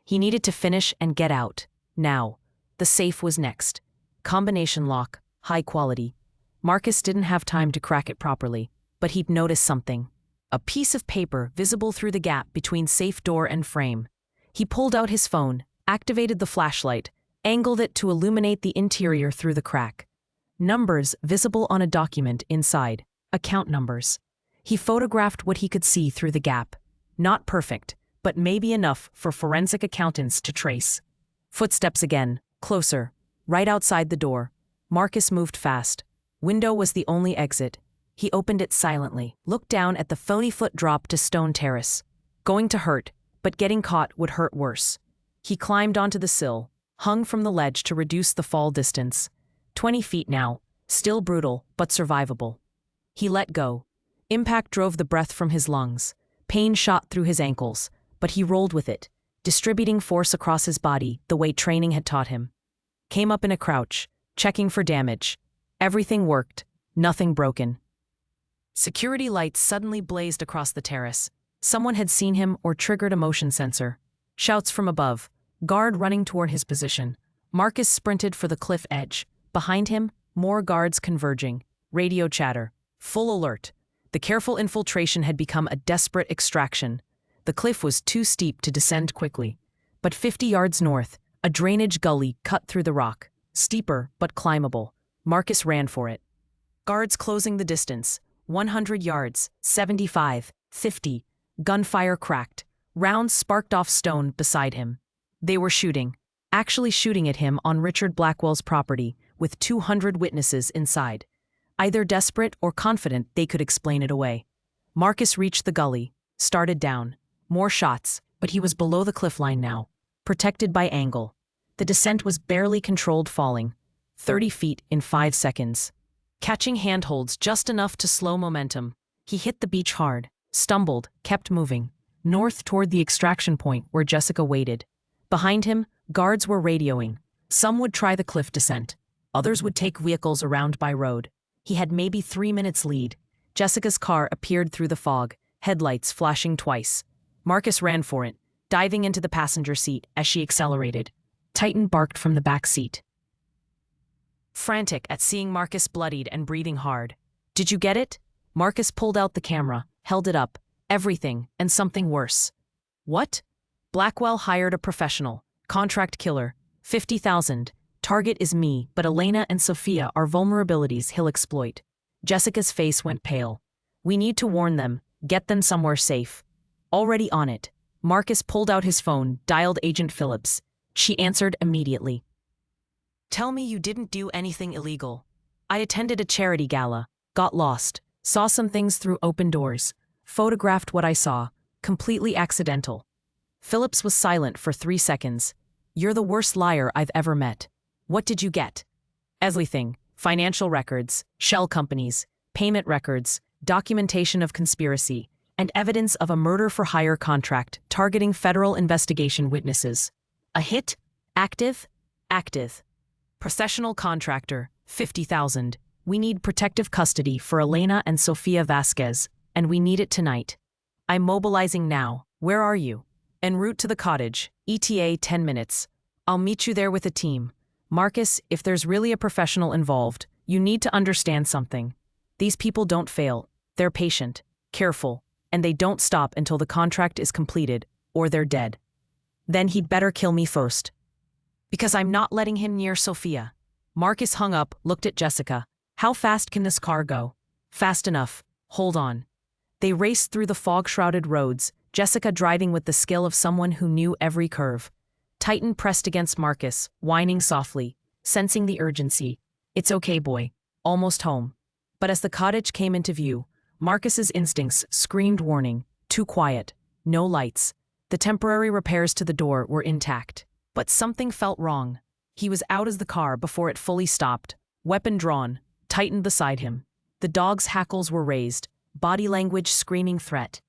He needed to finish and get out. Now. The safe was next. Combination lock, high quality. Marcus didn't have time to crack it properly, but he'd noticed something. A piece of paper visible through the gap between safe door and frame. He pulled out his phone, activated the flashlight, angled it to illuminate the interior through the crack. Numbers visible on a document inside, account numbers. He photographed what he could see through the gap. Not perfect, but maybe enough for forensic accountants to trace. Footsteps again, closer, right outside the door. Marcus moved fast. Window was the only exit. He opened it silently, looked down at the 40-foot drop to Stone Terrace. Going to hurt, but getting caught would hurt worse. He climbed onto the sill, hung from the ledge to reduce the fall distance. 20 feet now, still brutal, but survivable. He let go. Impact drove the breath from his lungs. Pain shot through his ankles, but he rolled with it, distributing force across his body the way training had taught him. Came up in a crouch, checking for damage. Everything worked, nothing broken. Security lights suddenly blazed across the terrace. Someone had seen him or triggered a motion sensor. Shouts from above, guard running toward his position. Marcus sprinted for the cliff edge. Behind him, more guards converging. Radio chatter. Full alert. The careful infiltration had become a desperate extraction. The cliff was too steep to descend quickly. But 50 yards north, a drainage gully cut through the rock. Steeper, but climbable. Marcus ran for it. Guards closing the distance. 100 yards, 75, 50. Gunfire cracked. Rounds sparked off stone beside him. They were shooting. Actually shooting at him on Richard Blackwell's property, with 200 witnesses inside. Either desperate or confident they could explain it away. Marcus reached the gully, started down. More shots, but he was below the cliff line now, protected by angle. The descent was barely controlled, falling 30 feet in 5 seconds. Catching handholds just enough to slow momentum, he hit the beach hard, stumbled, kept moving, north toward the extraction point where Jessica waited. Behind him, guards were radioing. Some would try the cliff descent. Others would take vehicles around by road. He had maybe 3 minutes lead. Jessica's car appeared through the fog, headlights flashing twice. Marcus ran for it, diving into the passenger seat as she accelerated. Titan barked from the back seat. Frantic at seeing Marcus bloodied and breathing hard. "Did you get it?" Marcus pulled out the camera, held it up. Everything, and something worse. "What?" "Blackwell hired a professional. Contract killer. 50,000. Target is me, but Elena and Sophia are vulnerabilities he'll exploit." Jessica's face went pale. "We need to warn them, get them somewhere safe." Already on it. Marcus pulled out his phone, dialed Agent Phillips. She answered immediately. "Tell me you didn't do anything illegal." "I attended a charity gala, got lost, saw some things through open doors, photographed what I saw, completely accidental." Phillips was silent for 3 seconds. "You're the worst liar I've ever met. What did you get?" "Everything. Financial records, shell companies, payment records, documentation of conspiracy, and evidence of a murder-for-hire contract targeting federal investigation witnesses." "A hit? Active?" "Active. Processional contractor, 50,000. We need protective custody for Elena and Sofia Vasquez, and we need it tonight. I'm mobilizing now. Where are you?" "En route to the cottage. ETA 10 minutes. I'll meet you there with a team." "Marcus, if there's really a professional involved, you need to understand something. These people don't fail. They're patient, careful, and they don't stop until the contract is completed, or they're dead." "Then he'd better kill me first." "Because I'm not letting him near Sophia." Marcus hung up, looked at Jessica. "How fast can this car go?" "Fast enough. Hold on." They raced through the fog-shrouded roads, Jessica driving with the skill of someone who knew every curve. Titan pressed against Marcus, whining softly, sensing the urgency. "It's okay, boy. Almost home." But as the cottage came into view, Marcus's instincts screamed warning. Too quiet. No lights. The temporary repairs to the door were intact. But something felt wrong. He was out as the car before it fully stopped, weapon drawn, Titan beside him. The dog's hackles were raised, body language screaming threat.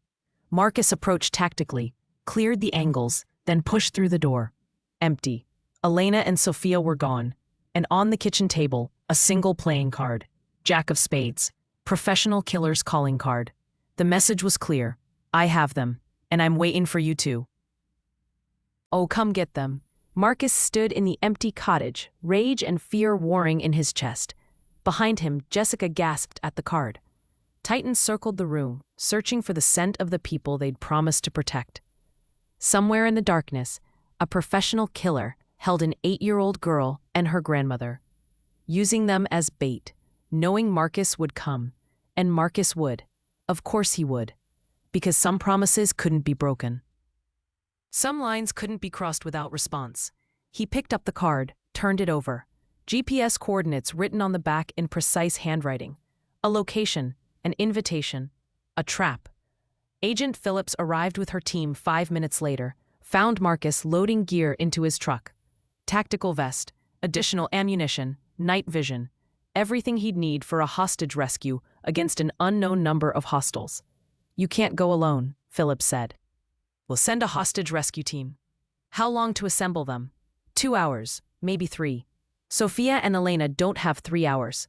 Marcus approached tactically, cleared the angles, then pushed through the door. Empty. Elena and Sophia were gone, and on the kitchen table, a single playing card. Jack of spades. Professional killer's calling card. The message was clear. "I have them, and I'm waiting for you too. Oh, come get them." Marcus stood in the empty cottage, rage and fear warring in his chest. Behind him, Jessica gasped at the card. Titan circled the room, searching for the scent of the people they'd promised to protect. Somewhere in the darkness, a professional killer held an 8-year-old girl and her grandmother. using them as bait, knowing Marcus would come. And Marcus would. Of course he would. Because some promises couldn't be broken. Some lines couldn't be crossed without response. He picked up the card, turned it over. GPS coordinates written on the back in precise handwriting. A location, an invitation, a trap. Agent Phillips arrived with her team 5 minutes later, found Marcus loading gear into his truck. Tactical vest, additional ammunition, night vision, everything he'd need for a hostage rescue against an unknown number of hostiles. "You can't go alone," Phillips said. "We'll send a hostage rescue team." "How long to assemble them?" 2 hours, maybe 3. Sophia and Elena don't have 3 hours.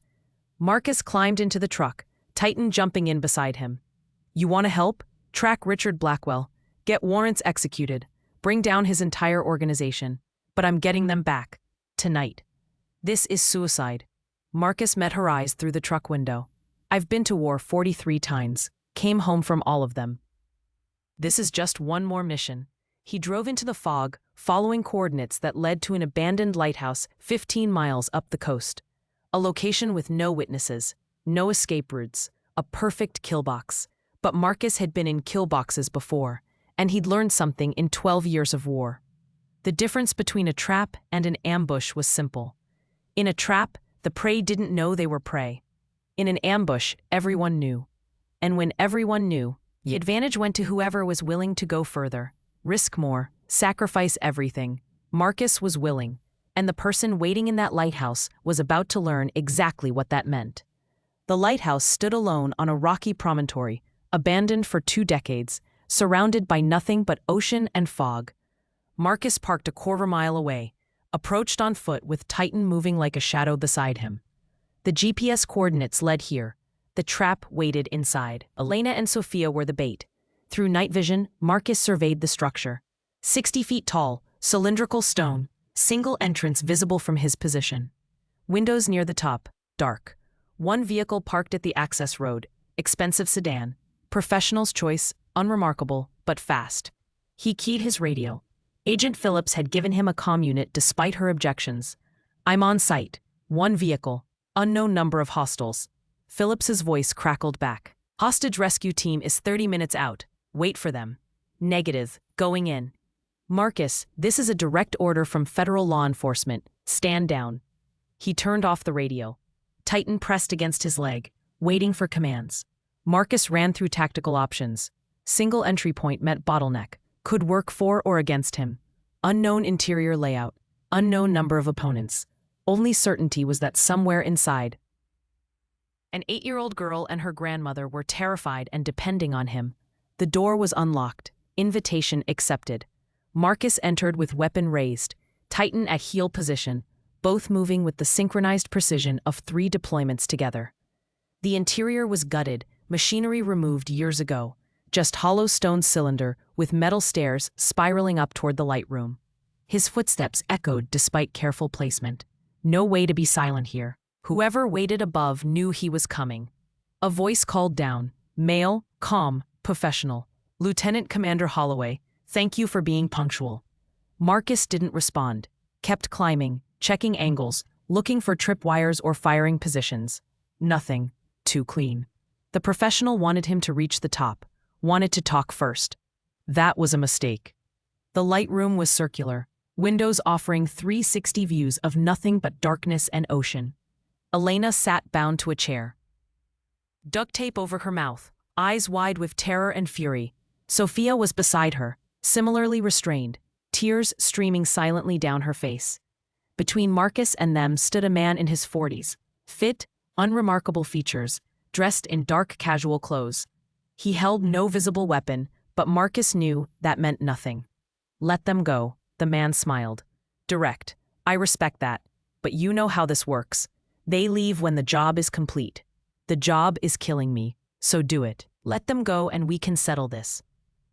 Marcus climbed into the truck, Titan jumping in beside him. "You want to help? Track Richard Blackwell. Get warrants executed. Bring down his entire organization. But I'm getting them back. Tonight." "This is suicide." Marcus met her eyes through the truck window. "I've been to war 43 times. Came home from all of them. This is just one more mission." He drove into the fog, following coordinates that led to an abandoned lighthouse 15 miles up the coast. A location with no witnesses, no escape routes, a perfect kill box. But Marcus had been in kill boxes before, and he'd learned something in 12 years of war. The difference between a trap and an ambush was simple. In a trap, the prey didn't know they were prey. In an ambush, everyone knew. And when everyone knew, the advantage went to whoever was willing to go further, risk more, sacrifice everything. Marcus was willing, and the person waiting in that lighthouse was about to learn exactly what that meant. The lighthouse stood alone on a rocky promontory, abandoned for 2 decades, surrounded by nothing but ocean and fog. Marcus parked a quarter-mile away, approached on foot with Titan moving like a shadow beside him. The GPS coordinates led here. The trap waited inside. Elena and Sophia were the bait. Through night vision, Marcus surveyed the structure. 60 feet tall, cylindrical stone, single entrance visible from his position. Windows near the top, dark. One vehicle parked at the access road, expensive sedan. Professional's choice, unremarkable, but fast. He keyed his radio. Agent Phillips had given him a comm unit despite her objections. "I'm on site. 1 vehicle. Unknown number of hostiles." Phillips's voice crackled back. "Hostage rescue team is 30 minutes out. Wait for them." "Negative. Going in." "Marcus, this is a direct order from federal law enforcement. Stand down." He turned off the radio. Titan pressed against his leg, waiting for commands. Marcus ran through tactical options. Single entry point met bottleneck. Could work for or against him. Unknown interior layout. Unknown number of opponents. Only certainty was that somewhere inside. An 8-year-old girl and her grandmother were terrified and depending on him. The door was unlocked. Invitation accepted. Marcus entered with weapon raised, Titan at heel position, both moving with the synchronized precision of 3 deployments together. The interior was gutted, machinery removed years ago. Just hollow stone cylinder with metal stairs spiraling up toward the light room. His footsteps echoed despite careful placement. No way to be silent here. Whoever waited above knew he was coming. A voice called down, male, calm, professional. "Lieutenant Commander Holloway, thank you for being punctual." Marcus didn't respond, kept climbing, checking angles, looking for tripwires or firing positions. Nothing. Too clean. The professional wanted him to reach the top. Wanted to talk first. That was a mistake. The light room was circular, windows offering 360 views of nothing but darkness and ocean. Elena sat bound to a chair. Duct tape over her mouth, eyes wide with terror and fury. Sophia was beside her, similarly restrained, tears streaming silently down her face. Between Marcus and them stood a man in his 40s, fit, unremarkable features, dressed in dark casual clothes. He held no visible weapon, but Marcus knew that meant nothing. "Let them go," the man smiled. "Direct. I respect that. But you know how this works. They leave when the job is complete. The job is killing me, so do it. Let them go and we can settle this."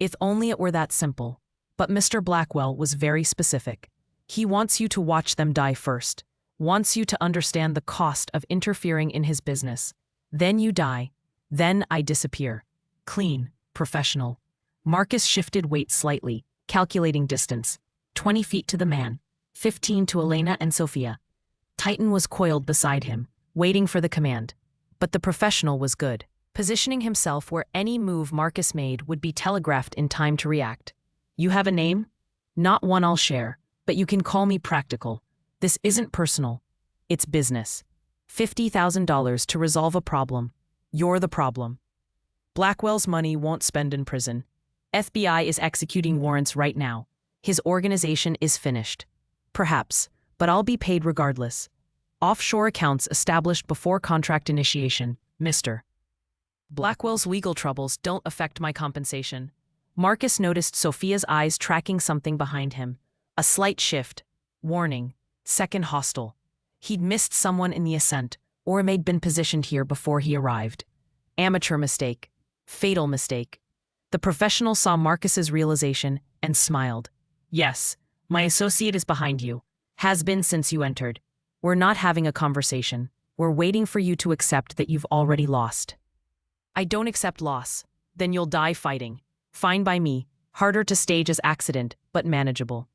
If only it were that simple. But Mr. Blackwell was very specific. He wants you to watch them die first. Wants you to understand the cost of interfering in his business. Then you die. Then I disappear. Clean, professional. Marcus shifted weight slightly, calculating distance. 20 feet to the man. 15 to Elena and Sophia. Titan was coiled beside him, waiting for the command. But the professional was good, positioning himself where any move Marcus made would be telegraphed in time to react. You have a name? Not one I'll share, but you can call me Practical. This isn't personal. It's business. $50,000 to resolve a problem. You're the problem. Blackwell's money won't spend in prison. FBI is executing warrants right now. His organization is finished. Perhaps, but I'll be paid regardless. Offshore accounts established before contract initiation, Mr. Blackwell's legal troubles don't affect my compensation. Marcus noticed Sophia's eyes tracking something behind him. A slight shift. Warning. Second hostile. He'd missed someone in the ascent, or it had been positioned here before he arrived. Amateur mistake. Fatal mistake. The professional saw Marcus's realization and smiled. Yes, my associate is behind you. Has been since you entered. We're not having a conversation. We're waiting for you to accept that you've already lost. I don't accept loss. Then you'll die fighting. Fine by me. Harder to stage as accident, but manageable.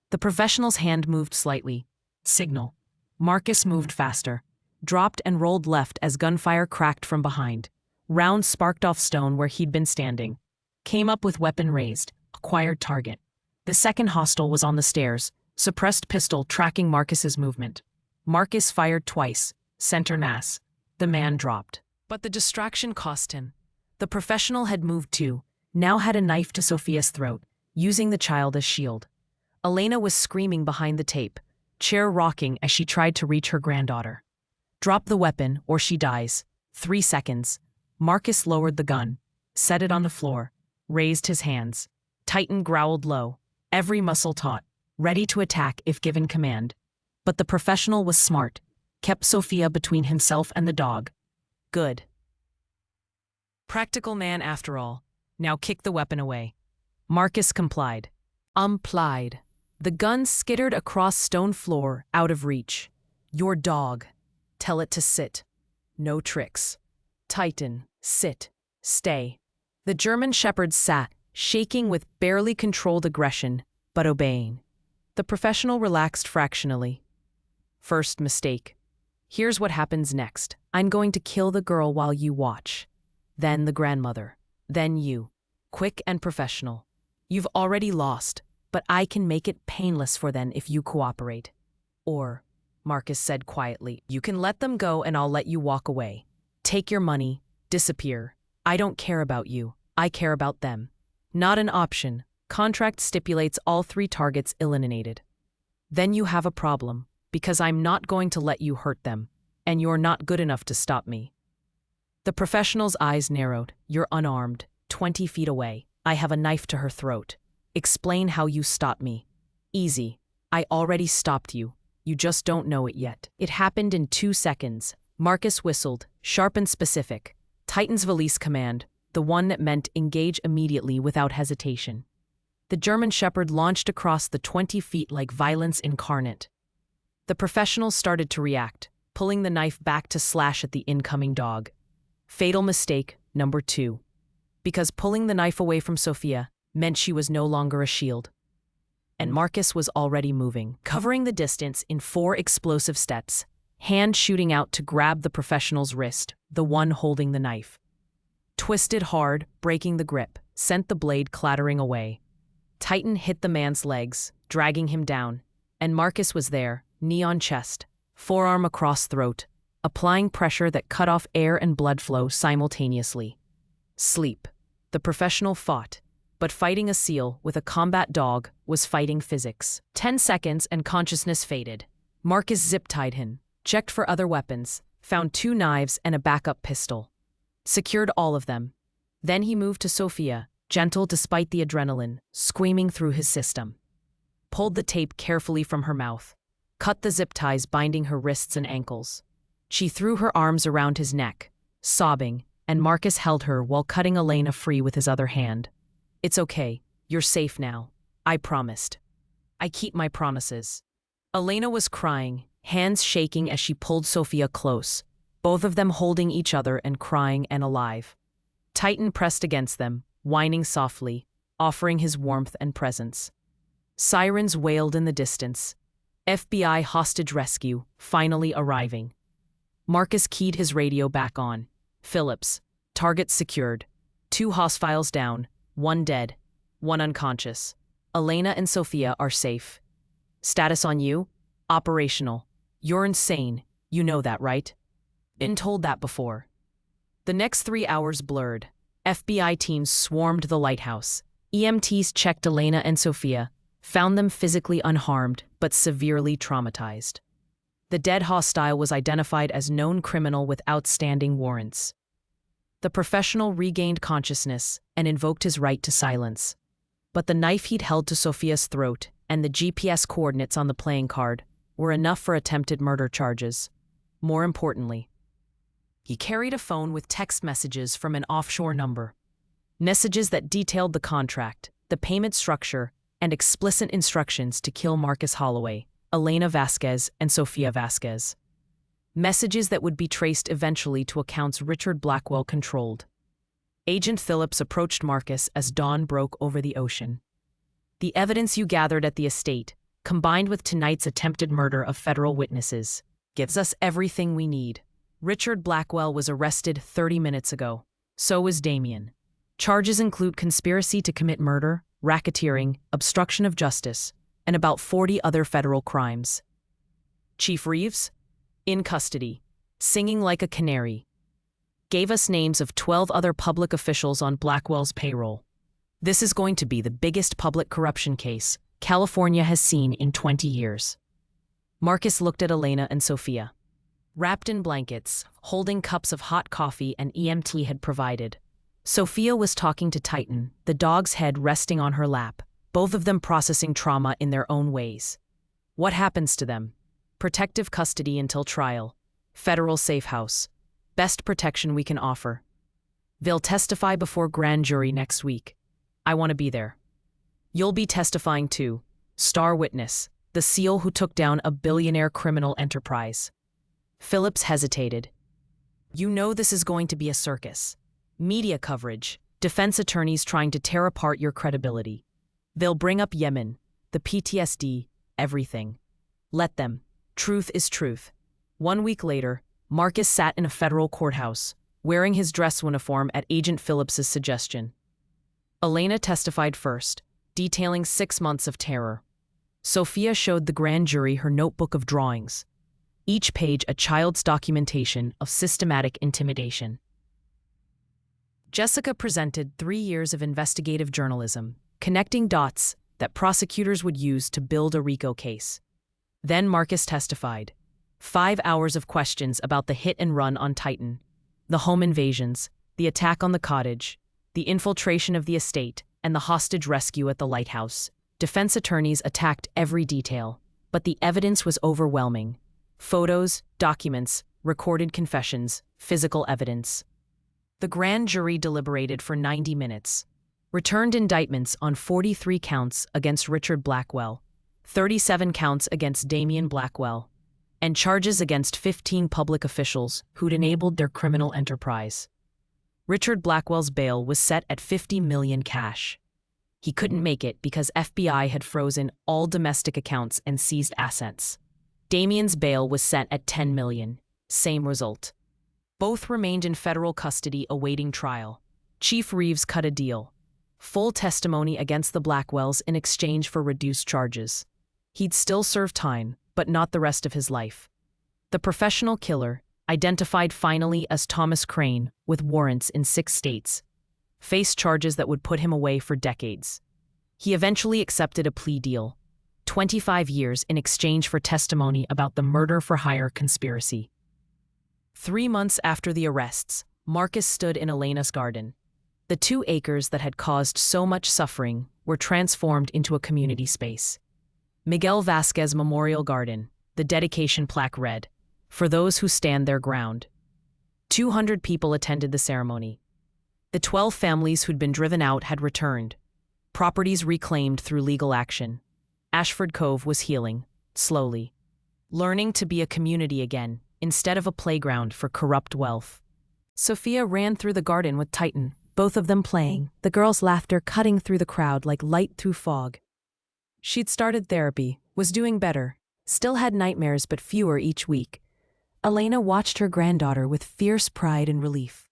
The professional's hand moved slightly. Signal. Marcus moved faster. Dropped and rolled left as gunfire cracked from behind. Rounds sparked off stone where he'd been standing. Came up with weapon raised. Acquired target. The second hostile was on the stairs. Suppressed pistol tracking Marcus's movement. Marcus fired twice. Center mass. The man dropped. But the distraction cost him. The professional had moved too. Now had a knife to Sophia's throat, using the child as shield. Elena was screaming behind the tape, chair rocking as she tried to reach her granddaughter. Drop the weapon or she dies. 3 seconds. Marcus lowered the gun, set it on the floor, raised his hands. Titan growled low, every muscle taut, ready to attack if given command. But the professional was smart, kept Sophia between himself and the dog. Good. Practical man after all. Now kick the weapon away. Marcus complied. Plied. The gun skittered across stone floor, out of reach. Your dog. Tell it to sit. No tricks. Titan, sit. Stay. The German shepherd sat, shaking with barely controlled aggression, but obeying. The professional relaxed fractionally. First mistake. Here's what happens next. I'm going to kill the girl while you watch. Then the grandmother. Then you. Quick and professional. You've already lost, but I can make it painless for them if you cooperate. Or, Marcus said quietly, you can let them go and I'll let you walk away. Take your money, disappear. I don't care about you. I care about them. Not an option. Contract stipulates all 3 targets eliminated. Then you have a problem, because I'm not going to let you hurt them, and you're not good enough to stop me. The professional's eyes narrowed. You're unarmed, 20 feet away. I have a knife to her throat. Explain how you stopped me. Easy. I already stopped you. You just don't know it yet. It happened in 2 seconds. Marcus whistled, sharp and specific. Titan's valise command, the one that meant engage immediately without hesitation. The German shepherd launched across the 20 feet like violence incarnate. The professional started to react, pulling the knife back to slash at the incoming dog. Fatal mistake, number 2. Because pulling the knife away from Sophia meant she was no longer a shield. And Marcus was already moving, covering the distance in 4 explosive steps, hand shooting out to grab the professional's wrist, the one holding the knife. Twisted hard, breaking the grip, sent the blade clattering away. Titan hit the man's legs, dragging him down, and Marcus was there, knee on chest, forearm across throat, applying pressure that cut off air and blood flow simultaneously. Sleep. The professional fought, but fighting a seal with a combat dog was fighting physics. 10 seconds and consciousness faded. Marcus zip-tied him, checked for other weapons, found 2 knives and a backup pistol. Secured all of them. Then he moved to Sophia, gentle despite the adrenaline, screaming through his system. Pulled the tape carefully from her mouth. Cut the zip ties binding her wrists and ankles. She threw her arms around his neck, sobbing, and Marcus held her while cutting Elena free with his other hand. It's okay. You're safe now. I promised. I keep my promises. Elena was crying, hands shaking as she pulled Sophia close, both of them holding each other and crying and alive. Titan pressed against them, whining softly, offering his warmth and presence. Sirens wailed in the distance. FBI hostage rescue, finally arriving. Marcus keyed his radio back on. Phillips. Target secured. 2 hostiles down, 1 dead, 1 unconscious. Elena and Sophia are safe. Status on you? Operational. You're insane. You know that, right? Been told that before. The next 3 hours blurred. FBI teams swarmed the lighthouse. EMTs checked Elena and Sophia, found them physically unharmed but severely traumatized. The dead hostile was identified as known criminal with outstanding warrants. The professional regained consciousness and invoked his right to silence. But the knife he'd held to Sophia's throat and the GPS coordinates on the playing card were enough for attempted murder charges. More importantly, he carried a phone with text messages from an offshore number. Messages that detailed the contract, the payment structure, and explicit instructions to kill Marcus Holloway, Elena Vasquez, and Sofia Vasquez. Messages that would be traced eventually to accounts Richard Blackwell controlled. Agent Phillips approached Marcus as dawn broke over the ocean. The evidence you gathered at the estate, combined with tonight's attempted murder of federal witnesses, gives us everything we need. Richard Blackwell was arrested 30 minutes ago. So was Damien. Charges include conspiracy to commit murder, racketeering, obstruction of justice, and about 40 other federal crimes. Chief Reeves? In custody, singing like a canary. Gave us names of 12 other public officials on Blackwell's payroll. This is going to be the biggest public corruption case California has seen in 20 years. Marcus looked at Elena and Sophia. Wrapped in blankets, holding cups of hot coffee an EMT had provided. Sophia was talking to Titan, the dog's head resting on her lap, both of them processing trauma in their own ways. What happens to them? Protective custody until trial. Federal safe house. Best protection we can offer. They'll testify before grand jury next week. I want to be there. You'll be testifying too. Star witness, the SEAL who took down a billionaire criminal enterprise. Phillips hesitated. You know this is going to be a circus. Media coverage, defense attorneys trying to tear apart your credibility. They'll bring up Yemen, the PTSD, everything. Let them. Truth is truth. 1 week later, Marcus sat in a federal courthouse, wearing his dress uniform at Agent Phillips's suggestion. Elena testified first, detailing 6 months of terror. Sophia showed the grand jury her notebook of drawings, each page a child's documentation of systematic intimidation. Jessica presented 3 years of investigative journalism, connecting dots that prosecutors would use to build a RICO case. Then Marcus testified. 5 hours of questions about the hit and run on Titan, the home invasions, the attack on the cottage, the infiltration of the estate, and the hostage rescue at the lighthouse. Defense attorneys attacked every detail, but the evidence was overwhelming. Photos, documents, recorded confessions, physical evidence. The grand jury deliberated for 90 minutes, returned indictments on 43 counts against Richard Blackwell, 37 counts against Damien Blackwell, and charges against 15 public officials who'd enabled their criminal enterprise. Richard Blackwell's bail was set at $50 million cash. He couldn't make it because FBI had frozen all domestic accounts and seized assets. Damien's bail was set at $10 million. Same result. Both remained in federal custody awaiting trial. Chief Reeves cut a deal. Full testimony against the Blackwells in exchange for reduced charges. He'd still serve time, but not the rest of his life. The professional killer, identified finally as Thomas Crane, with warrants in 6 states, faced charges that would put him away for decades. He eventually accepted a plea deal, 25 years in exchange for testimony about the murder-for-hire conspiracy. 3 months after the arrests, Marcus stood in Elena's garden. The 2 acres that had caused so much suffering were transformed into a community space. Miguel Vasquez Memorial Garden, the dedication plaque read, "For those who stand their ground." 200 people attended the ceremony. The 12 families who'd been driven out had returned, properties reclaimed through legal action. Ashford Cove was healing, slowly, learning to be a community again, instead of a playground for corrupt wealth. Sophia ran through the garden with Titan, both of them playing, the girl's laughter cutting through the crowd like light through fog. She'd started therapy, was doing better, Still had nightmares, but fewer each week. Elena watched her granddaughter with fierce pride and relief.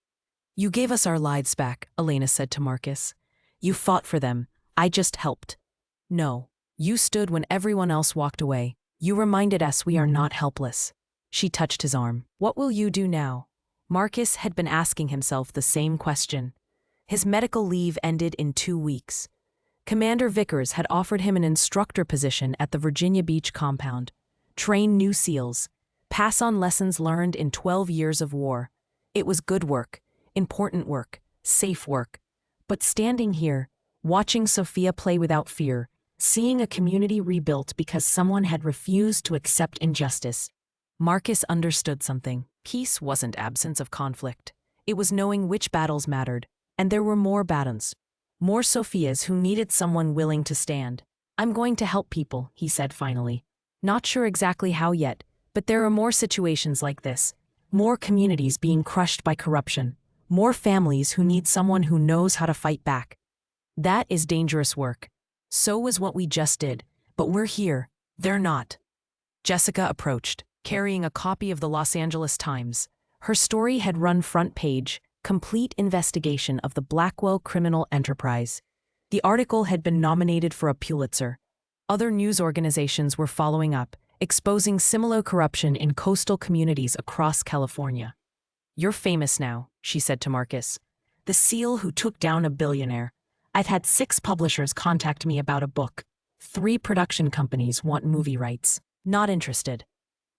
"You gave us our lives back," Elena said to Marcus. "You fought for them. I just helped." "No. You stood when everyone else walked away. You reminded us we are not helpless." She touched his arm. "What will you do now?" Marcus had been asking himself the same question. His medical leave ended in 2 weeks. Commander Vickers had offered him an instructor position at the Virginia Beach compound. Train new SEALs. Pass on lessons learned in 12 years of war. It was good work, important work, safe work. But standing here, watching Sophia play without fear, seeing a community rebuilt because someone had refused to accept injustice, Marcus understood something. Peace wasn't absence of conflict. It was knowing which battles mattered, and there were more battles. More Sophias who needed someone willing to stand. "I'm going to help people," he said finally. "Not sure exactly how yet, but there are more situations like this. More communities being crushed by corruption. More families who need someone who knows how to fight back. That is dangerous work. So was what we just did, but we're here. They're not." Jessica approached, carrying a copy of the Los Angeles Times. Her story had run front page, complete investigation of the Blackwell criminal enterprise. The article had been nominated for a Pulitzer. Other news organizations were following up, exposing similar corruption in coastal communities across California. "You're famous now," she said to Marcus. "The SEAL who took down a billionaire. I've had 6 publishers contact me about a book. 3 production companies want movie rights. Not interested."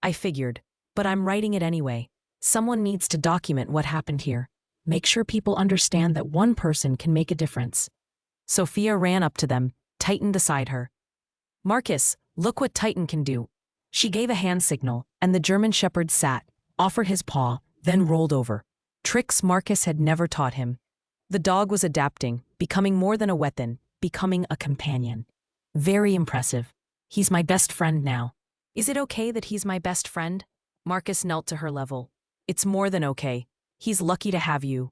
"I figured, but I'm writing it anyway. Someone needs to document what happened here. Make sure people understand that one person can make a difference." Sophia ran up to them, Titan beside her. "Marcus, look what Titan can do." She gave a hand signal, and the German shepherd sat, offered his paw, then rolled over. Tricks Marcus had never taught him. The dog was adapting, becoming more than a weapon, becoming a companion. "Very impressive. He's my best friend now." "Is it okay that he's my best friend?" Marcus knelt to her level. "It's more than okay. He's lucky to have you.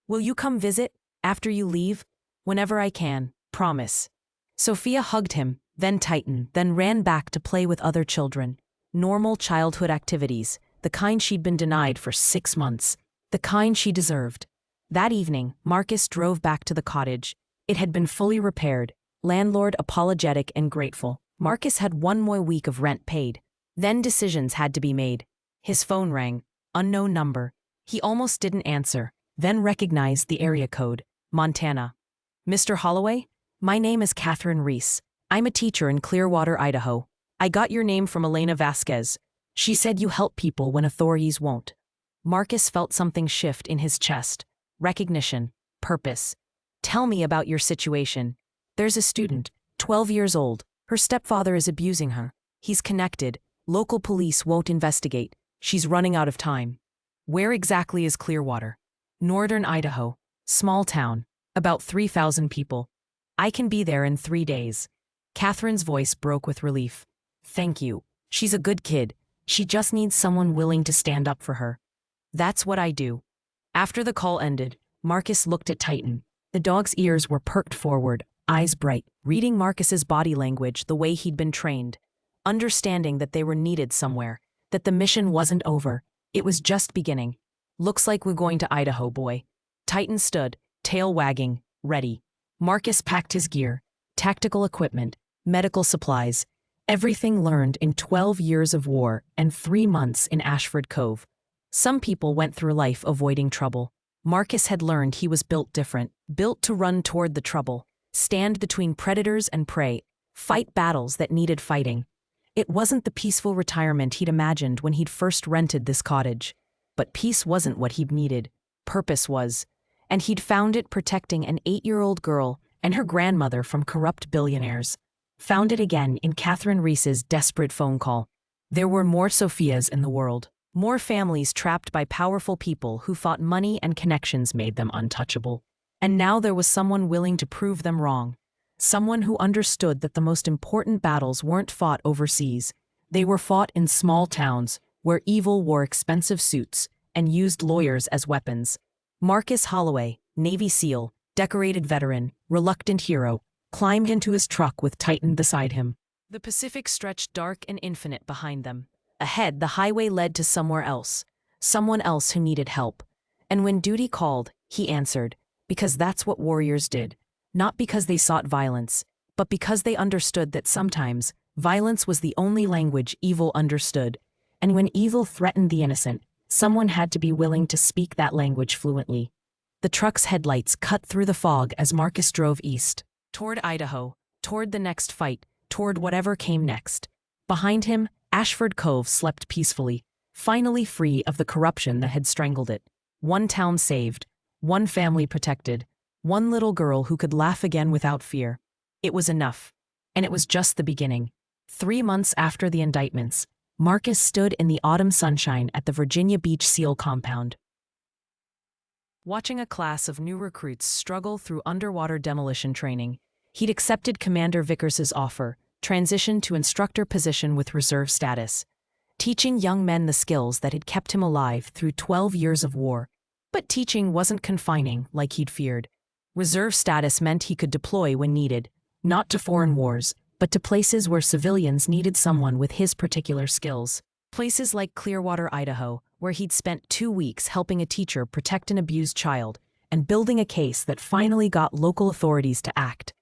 Will you come visit, after you leave?" "Whenever I can, promise." Sophia hugged him, then Titan, then ran back to play with other children. Normal childhood activities, the kind she'd been denied for 6 months, the kind she deserved. That evening, Marcus drove back to the cottage. It had been fully repaired, landlord apologetic and grateful. Marcus had 1 more week of rent paid. Then decisions had to be made. His phone rang. Unknown number. He almost didn't answer, then recognized the area code. Montana. "Mr. Holloway? My name is Catherine Reese. I'm a teacher in Clearwater, Idaho. I got your name from Elena Vasquez. She said you help people when authorities won't." Marcus felt something shift in his chest. Recognition. Purpose. "Tell me about your situation." "There's a student, 12 years old. Her stepfather is abusing her. He's connected. Local police won't investigate. She's running out of time." "Where exactly is Clearwater?" "Northern Idaho. Small town. About 3,000 people. I can be there in 3 days." Catherine's voice broke with relief. "Thank you. She's a good kid. She just needs someone willing to stand up for her." "That's what I do." After the call ended, Marcus looked at Titan. The dog's ears were perked forward, eyes bright, reading Marcus's body language the way he'd been trained, understanding that they were needed somewhere, that the mission wasn't over, it was just beginning. "Looks like we're going to Idaho, boy." Titan stood, tail wagging, ready. Marcus packed his gear, tactical equipment, medical supplies, everything learned in 12 years of war and 3 months in Ashford Cove. Some people went through life avoiding trouble. Marcus had learned he was built different, built to run toward the trouble, stand between predators and prey, fight battles that needed fighting. It wasn't the peaceful retirement he'd imagined when he'd first rented this cottage. But peace wasn't what he'd needed. Purpose was. And he'd found it protecting an 8-year-old girl and her grandmother from corrupt billionaires. Found it again in Catherine Reese's desperate phone call. There were more Sophias in the world. More families trapped by powerful people who thought money and connections made them untouchable. And now there was someone willing to prove them wrong. Someone who understood that the most important battles weren't fought overseas. They were fought in small towns, where evil wore expensive suits and used lawyers as weapons. Marcus Holloway, Navy SEAL, decorated veteran, reluctant hero, climbed into his truck with Titan beside him. The Pacific stretched dark and infinite behind them. Ahead, the highway led to somewhere else, someone else who needed help. And when duty called, he answered, because that's what warriors did. Not because they sought violence, but because they understood that sometimes violence was the only language evil understood. And when evil threatened the innocent, someone had to be willing to speak that language fluently. The truck's headlights cut through the fog as Marcus drove east, toward Idaho, toward the next fight, toward whatever came next. Behind him, Ashford Cove slept peacefully, finally free of the corruption that had strangled it. One town saved, one family protected, one little girl who could laugh again without fear. It was enough. And it was just the beginning. 3 months after the indictments, Marcus stood in the autumn sunshine at the Virginia Beach SEAL compound, watching a class of new recruits struggle through underwater demolition training. He'd accepted Commander Vickers's offer, transitioned to instructor position with reserve status, teaching young men the skills that had kept him alive through 12 years of war. But teaching wasn't confining like he'd feared. Reserve status meant he could deploy when needed, not to foreign wars, but to places where civilians needed someone with his particular skills. Places like Clearwater, Idaho, where he'd spent 2 weeks helping a teacher protect an abused child and building a case that finally got local authorities to act.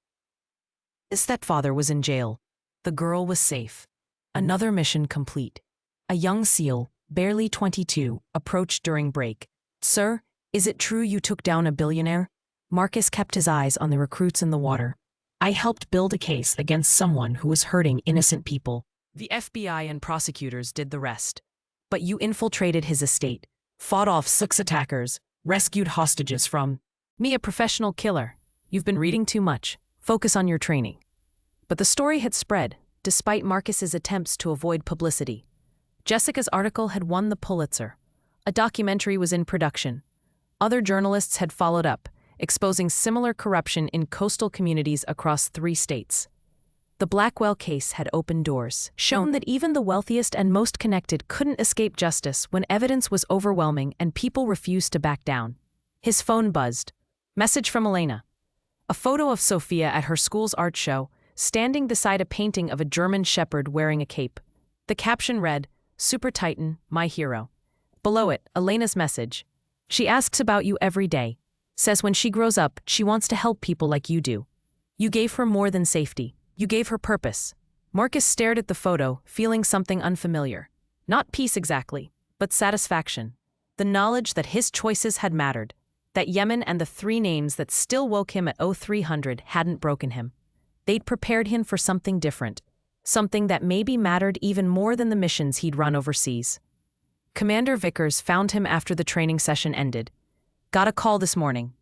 His stepfather was in jail. The girl was safe. Another mission complete. A young SEAL, barely 22, approached during break. "Sir, is it true you took down a billionaire?" Marcus kept his eyes on the recruits in the water. "I helped build a case against someone who was hurting innocent people. The FBI and prosecutors did the rest. But you infiltrated his estate, fought off 6 attackers, rescued hostages from me, a professional killer. You've been reading too much. Focus on your training." But the story had spread, despite Marcus's attempts to avoid publicity. Jessica's article had won the Pulitzer. A documentary was in production. Other journalists had followed up, exposing similar corruption in coastal communities across 3 states. The Blackwell case had opened doors, shown that even the wealthiest and most connected couldn't escape justice when evidence was overwhelming and people refused to back down. His phone buzzed. Message from Elena. A photo of Sophia at her school's art show, standing beside a painting of a German shepherd wearing a cape. The caption read, "Super Titan, my hero." Below it, Elena's message. "She asks about you every day. Says when she grows up, she wants to help people like you do. You gave her more than safety. You gave her purpose." Marcus stared at the photo, feeling something unfamiliar. Not peace exactly, but satisfaction. The knowledge that his choices had mattered. That Yemen and the 3 names that still woke him at 0300 hadn't broken him. They'd prepared him for something different. Something that maybe mattered even more than the missions he'd run overseas. Commander Vickers found him after the training session ended. "Got a call this morning.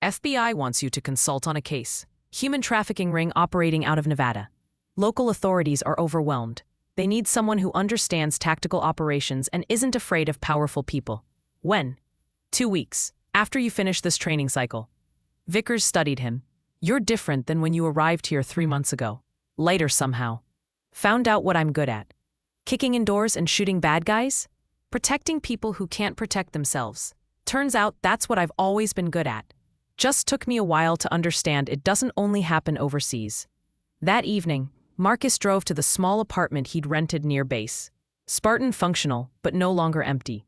FBI wants you to consult on a case. Human trafficking ring operating out of Nevada. Local authorities are overwhelmed. They need someone who understands tactical operations and isn't afraid of powerful people. When?" 2 weeks, after you finish this training cycle." Vickers studied him. "You're different than when you arrived here 3 months ago. Lighter somehow. Found out what I'm good at. Kicking indoors and shooting bad guys? Protecting people who can't protect themselves. Turns out that's what I've always been good at. Just took me a while to understand it doesn't only happen overseas." That evening, Marcus drove to the small apartment he'd rented near base. Spartan functional, but no longer empty.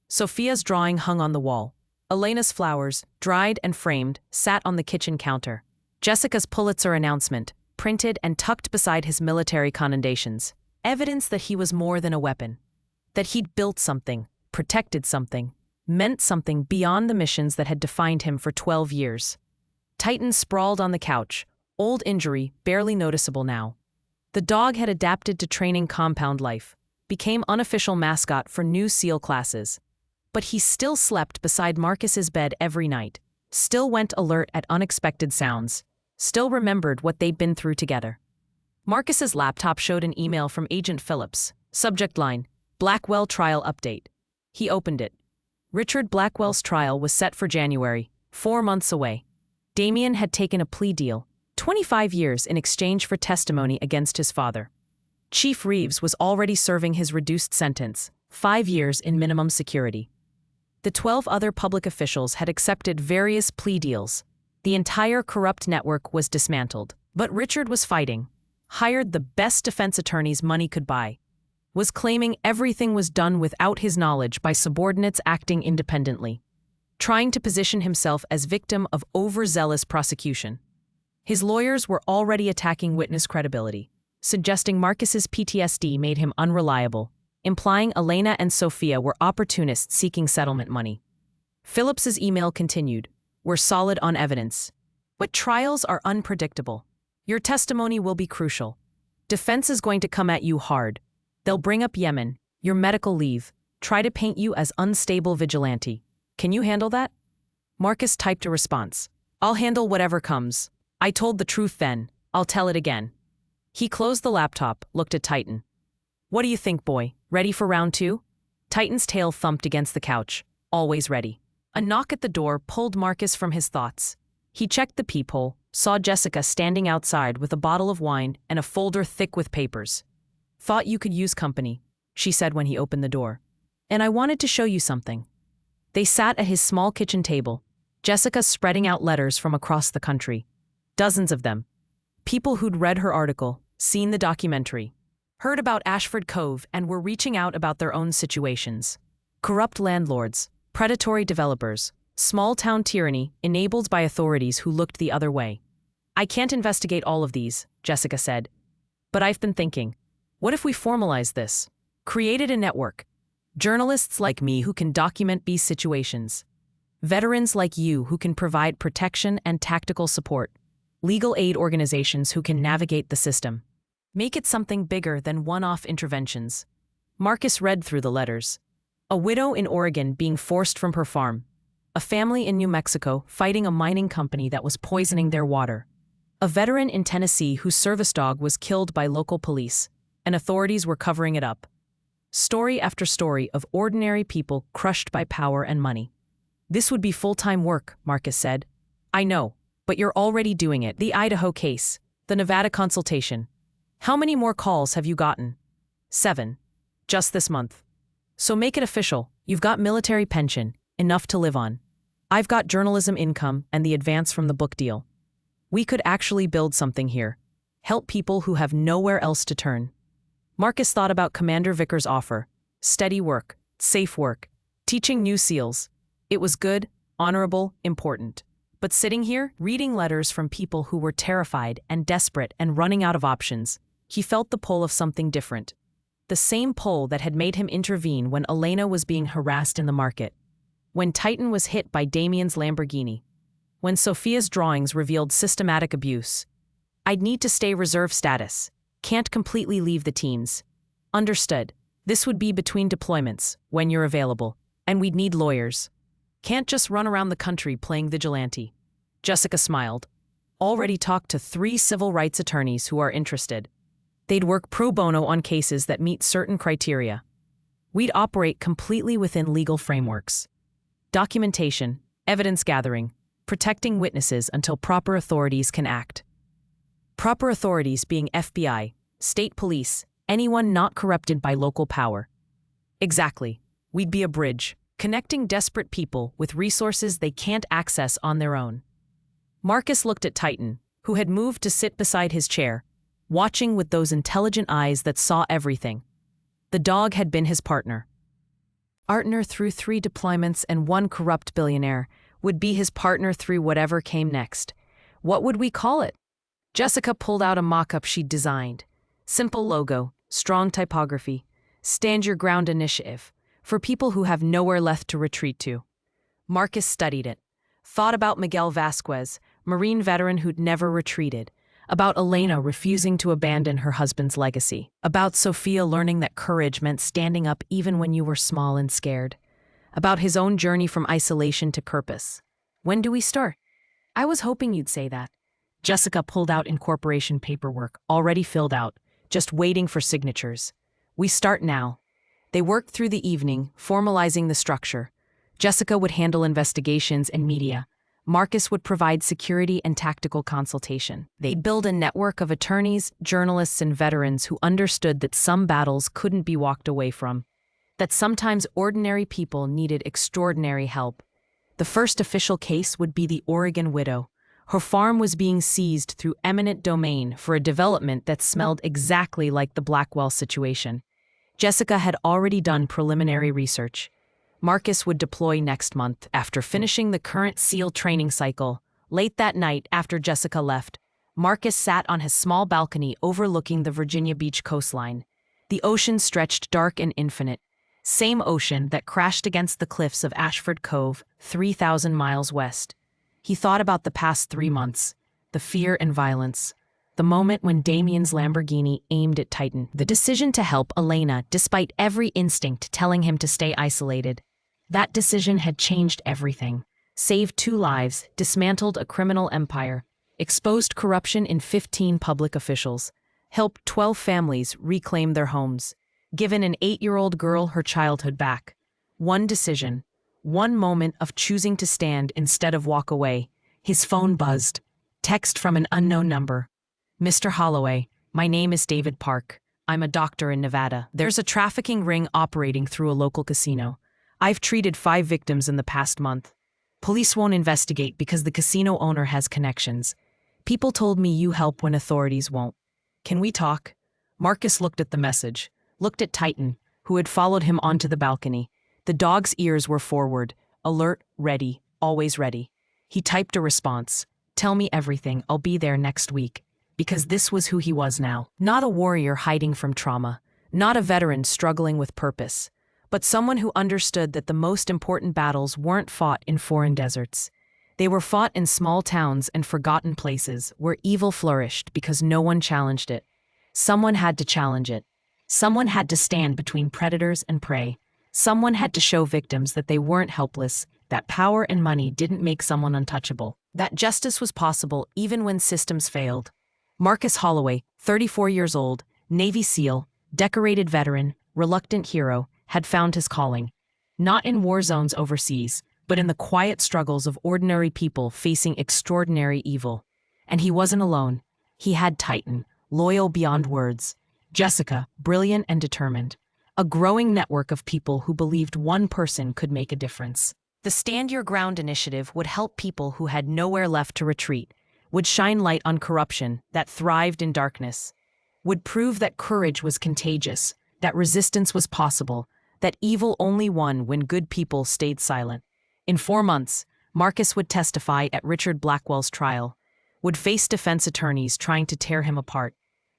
Sophia's drawing hung on the wall. Elena's flowers, dried and framed, sat on the kitchen counter. Jessica's Pulitzer announcement, printed and tucked beside his military commendations. Evidence that he was more than a weapon. That he'd built something, protected something, meant something beyond the missions that had defined him for 12 years. Titan sprawled on the couch, old injury barely noticeable now. The dog had adapted to training compound life, became unofficial mascot for new SEAL classes. But he still slept beside Marcus's bed every night, still went alert at unexpected sounds, still remembered what they'd been through together. Marcus's laptop showed an email from Agent Phillips, subject line, "Blackwell trial update." He opened it. Richard Blackwell's trial was set for January, 4 months away. Damien had taken a plea deal, 25 years in exchange for testimony against his father. Chief Reeves was already serving his reduced sentence, 5 years in minimum security. The 12 other public officials had accepted various plea deals. The entire corrupt network was dismantled. But Richard was fighting. hired the best defense attorneys money could buy, was claiming everything was done without his knowledge by subordinates acting independently, trying to position himself as victim of overzealous prosecution. His lawyers were already attacking witness credibility, suggesting Marcus's PTSD made him unreliable, implying Elena and Sophia were opportunists seeking settlement money. Phillips's email continued, "We're solid on evidence. But trials are unpredictable. Your testimony will be crucial. Defense is going to come at you hard. They'll bring up Yemen, your medical leave, try to paint you as unstable vigilante. Can you handle that?" Marcus typed a response. "I'll handle whatever comes. I told the truth then. I'll tell it again." He closed the laptop, looked at Titan. "What do you think, boy? Ready for round 2? Titan's tail thumped against the couch. Always ready. A knock at the door pulled Marcus from his thoughts. He checked the peephole, saw Jessica standing outside with a bottle of wine and a folder thick with papers. "Thought you could use company," she said when he opened the door. "And I wanted to show you something." They sat at his small kitchen table, Jessica spreading out letters from across the country. Dozens of them. People who'd read her article, seen the documentary, heard about Ashford Cove and were reaching out about their own situations. Corrupt landlords, predatory developers, small-town tyranny enabled by authorities who looked the other way. "I can't investigate all of these," Jessica said. "But I've been thinking, what if we formalize this? Created a network. Journalists like me who can document these situations. Veterans like you who can provide protection and tactical support. Legal aid organizations who can navigate the system. Make it something bigger than one-off interventions." Marcus read through the letters. A widow in Oregon being forced from her farm. A family in New Mexico fighting a mining company that was poisoning their water. A veteran in Tennessee whose service dog was killed by local police, and authorities were covering it up. Story after story of ordinary people crushed by power and money. "This would be full-time work," Marcus said. "I know, but you're already doing it." The Idaho case, the Nevada consultation. "How many more calls have you gotten?" 7. Just this month. "So make it official. You've got military pension, enough to live on. I've got journalism income and the advance from the book deal. We could actually build something here. Help people who have nowhere else to turn." Marcus thought about Commander Vickers' offer. Steady work, safe work, teaching new SEALs. It was good, honorable, important. But sitting here, reading letters from people who were terrified and desperate and running out of options, he felt the pull of something different. The same pull that had made him intervene when Elena was being harassed in the market. When Titan was hit by Damien's Lamborghini. When Sophia's drawings revealed systematic abuse. "I'd need to stay reserve status. Can't completely leave the teams." "Understood. This would be between deployments, when you're available. And we'd need lawyers. Can't just run around the country playing vigilante." Jessica smiled. "Already talked to 3 civil rights attorneys who are interested. They'd work pro bono on cases that meet certain criteria. We'd operate completely within legal frameworks. Documentation, evidence gathering, protecting witnesses until proper authorities can act. Proper authorities being FBI, state police, anyone not corrupted by local power." "Exactly. We'd be a bridge, connecting desperate people with resources they can't access on their own." Marcus looked at Titan, who had moved to sit beside his chair, watching with those intelligent eyes that saw everything. The dog had been his partner. Partner through 3 deployments and 1 corrupt billionaire would be his partner through whatever came next. What would we call it? Jessica pulled out a mock-up she'd designed. Simple logo, strong typography, stand your ground initiative, for people who have nowhere left to retreat to. Marcus studied it, thought about Miguel Vasquez, Marine veteran who'd never retreated, about Elena refusing to abandon her husband's legacy, about Sophia learning that courage meant standing up even when you were small and scared, about his own journey from isolation to purpose. "When do we start?" "I was hoping you'd say that." Jessica pulled out incorporation paperwork, already filled out, just waiting for signatures. "We start now." They worked through the evening, formalizing the structure. Jessica would handle investigations and media. Marcus would provide security and tactical consultation. They'd build a network of attorneys, journalists, and veterans who understood that some battles couldn't be walked away from, that sometimes ordinary people needed extraordinary help. The first official case would be the Oregon widow, Her farm was being seized through eminent domain for a development that smelled exactly like the Blackwell situation. Jessica had already done preliminary research. Marcus would deploy next month after finishing the current SEAL training cycle. Late that night, after Jessica left, Marcus sat on his small balcony overlooking the Virginia Beach coastline. The ocean stretched dark and infinite, same ocean that crashed against the cliffs of Ashford Cove, 3,000 miles west. He thought about the past 3 months, the fear and violence, the moment when Damien's Lamborghini aimed at Titan, the decision to help Elena despite every instinct telling him to stay isolated. That decision had changed everything. Saved 2 lives, dismantled a criminal empire, exposed corruption in 15 public officials, helped 12 families reclaim their homes, given an 8-year-old girl her childhood back. One decision, one moment of choosing to stand instead of walk away. His phone buzzed. Text from an unknown number. Mr. Holloway, my name is David Park. I'm a doctor in Nevada. There's a trafficking ring operating through a local casino. I've treated 5 victims in the past month. Police won't investigate because the casino owner has connections. People told me you help when authorities won't. Can we talk? Marcus looked at the message, looked at Titan, who had followed him onto the balcony. The dog's ears were forward, alert, ready, always ready. He typed a response. Tell me everything, I'll be there next week. Because this was who he was now. Not a warrior hiding from trauma, not a veteran struggling with purpose, but someone who understood that the most important battles weren't fought in foreign deserts. They were fought in small towns and forgotten places where evil flourished because no one challenged it. Someone had to challenge it. Someone had to stand between predators and prey. Someone had to show victims that they weren't helpless, that power and money didn't make someone untouchable, that justice was possible even when systems failed. Marcus Holloway, 34 years old, Navy SEAL, decorated veteran, reluctant hero, had found his calling. Not in war zones overseas, but in the quiet struggles of ordinary people facing extraordinary evil. And he wasn't alone. He had Titan, loyal beyond words. Jessica, brilliant and determined. A growing network of people who believed one person could make a difference. The Stand Your Ground initiative would help people who had nowhere left to retreat, would shine light on corruption that thrived in darkness, would prove that courage was contagious, that resistance was possible, that evil only won when good people stayed silent. In 4 months, Marcus would testify at Richard Blackwell's trial, would face defense attorneys trying to tear him apart,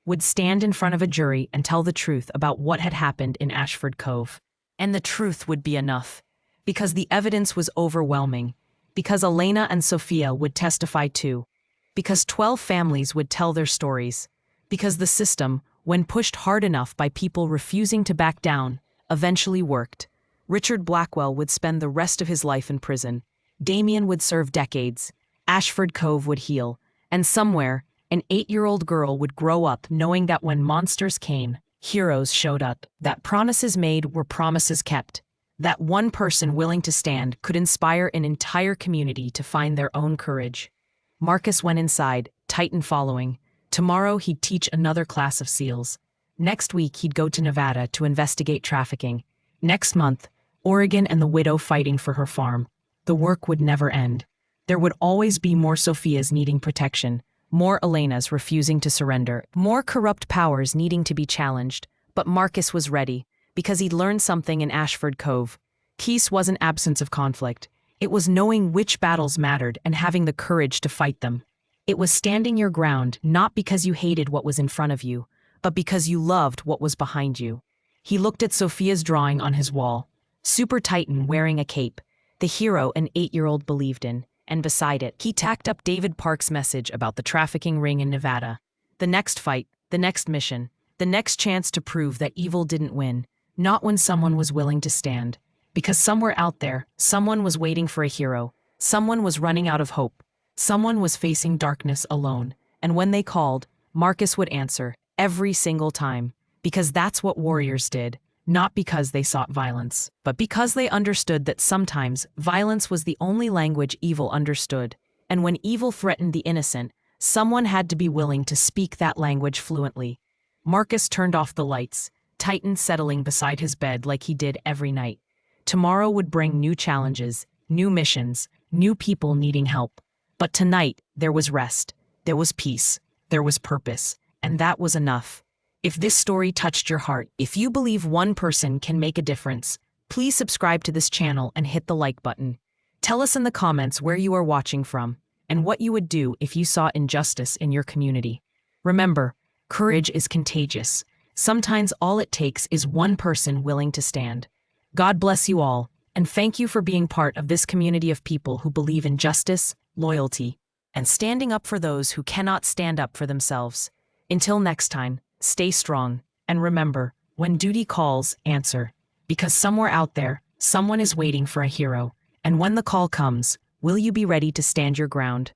would stand in front of a jury and tell the truth about what had happened in Ashford Cove. And the truth would be enough, because the evidence was overwhelming, because Elena and Sophia would testify too, because 12 families would tell their stories, because the system, when pushed hard enough by people refusing to back down, eventually worked. Richard Blackwell would spend the rest of his life in prison. Damien would serve decades. Ashford Cove would heal. And somewhere, an 8-year-old girl would grow up knowing that when monsters came, heroes showed up. That promises made were promises kept. That one person willing to stand could inspire an entire community to find their own courage. Marcus went inside, Titan following. Tomorrow he'd teach another class of SEALs. Next week he'd go to Nevada to investigate trafficking. Next month, Oregon and the widow fighting for her farm. The work would never end. There would always be more Sophias needing protection, more Elenas refusing to surrender, more corrupt powers needing to be challenged. But Marcus was ready, because he'd learned something in Ashford Cove. Peace wasn't absence of conflict. It was knowing which battles mattered and having the courage to fight them. It was standing your ground not because you hated what was in front of you, but because you loved what was behind you. He looked at Sophia's drawing on his wall. Super Titan wearing a cape, the hero an 8-year-old believed in, and beside it, he tacked up David Park's message about the trafficking ring in Nevada. The next fight, the next mission, the next chance to prove that evil didn't win, not when someone was willing to stand. Because somewhere out there, someone was waiting for a hero, someone was running out of hope, someone was facing darkness alone, and when they called, Marcus would answer, every single time, because that's what warriors did, not because they sought violence, but because they understood that sometimes violence was the only language evil understood, and when evil threatened the innocent, someone had to be willing to speak that language fluently. Marcus turned off the lights, Titan settling beside his bed like he did every night. Tomorrow would bring new challenges, new missions, new people needing help. But tonight, there was rest, there was peace, there was purpose, and that was enough. If this story touched your heart, if you believe one person can make a difference, please subscribe to this channel and hit the like button. Tell us in the comments where you are watching from and what you would do if you saw injustice in your community. Remember, courage is contagious. Sometimes all it takes is one person willing to stand. God bless you all, and thank you for being part of this community of people who believe in justice, loyalty, and standing up for those who cannot stand up for themselves. Until next time, stay strong, and remember, when duty calls, answer. Because somewhere out there, someone is waiting for a hero. And when the call comes, will you be ready to stand your ground?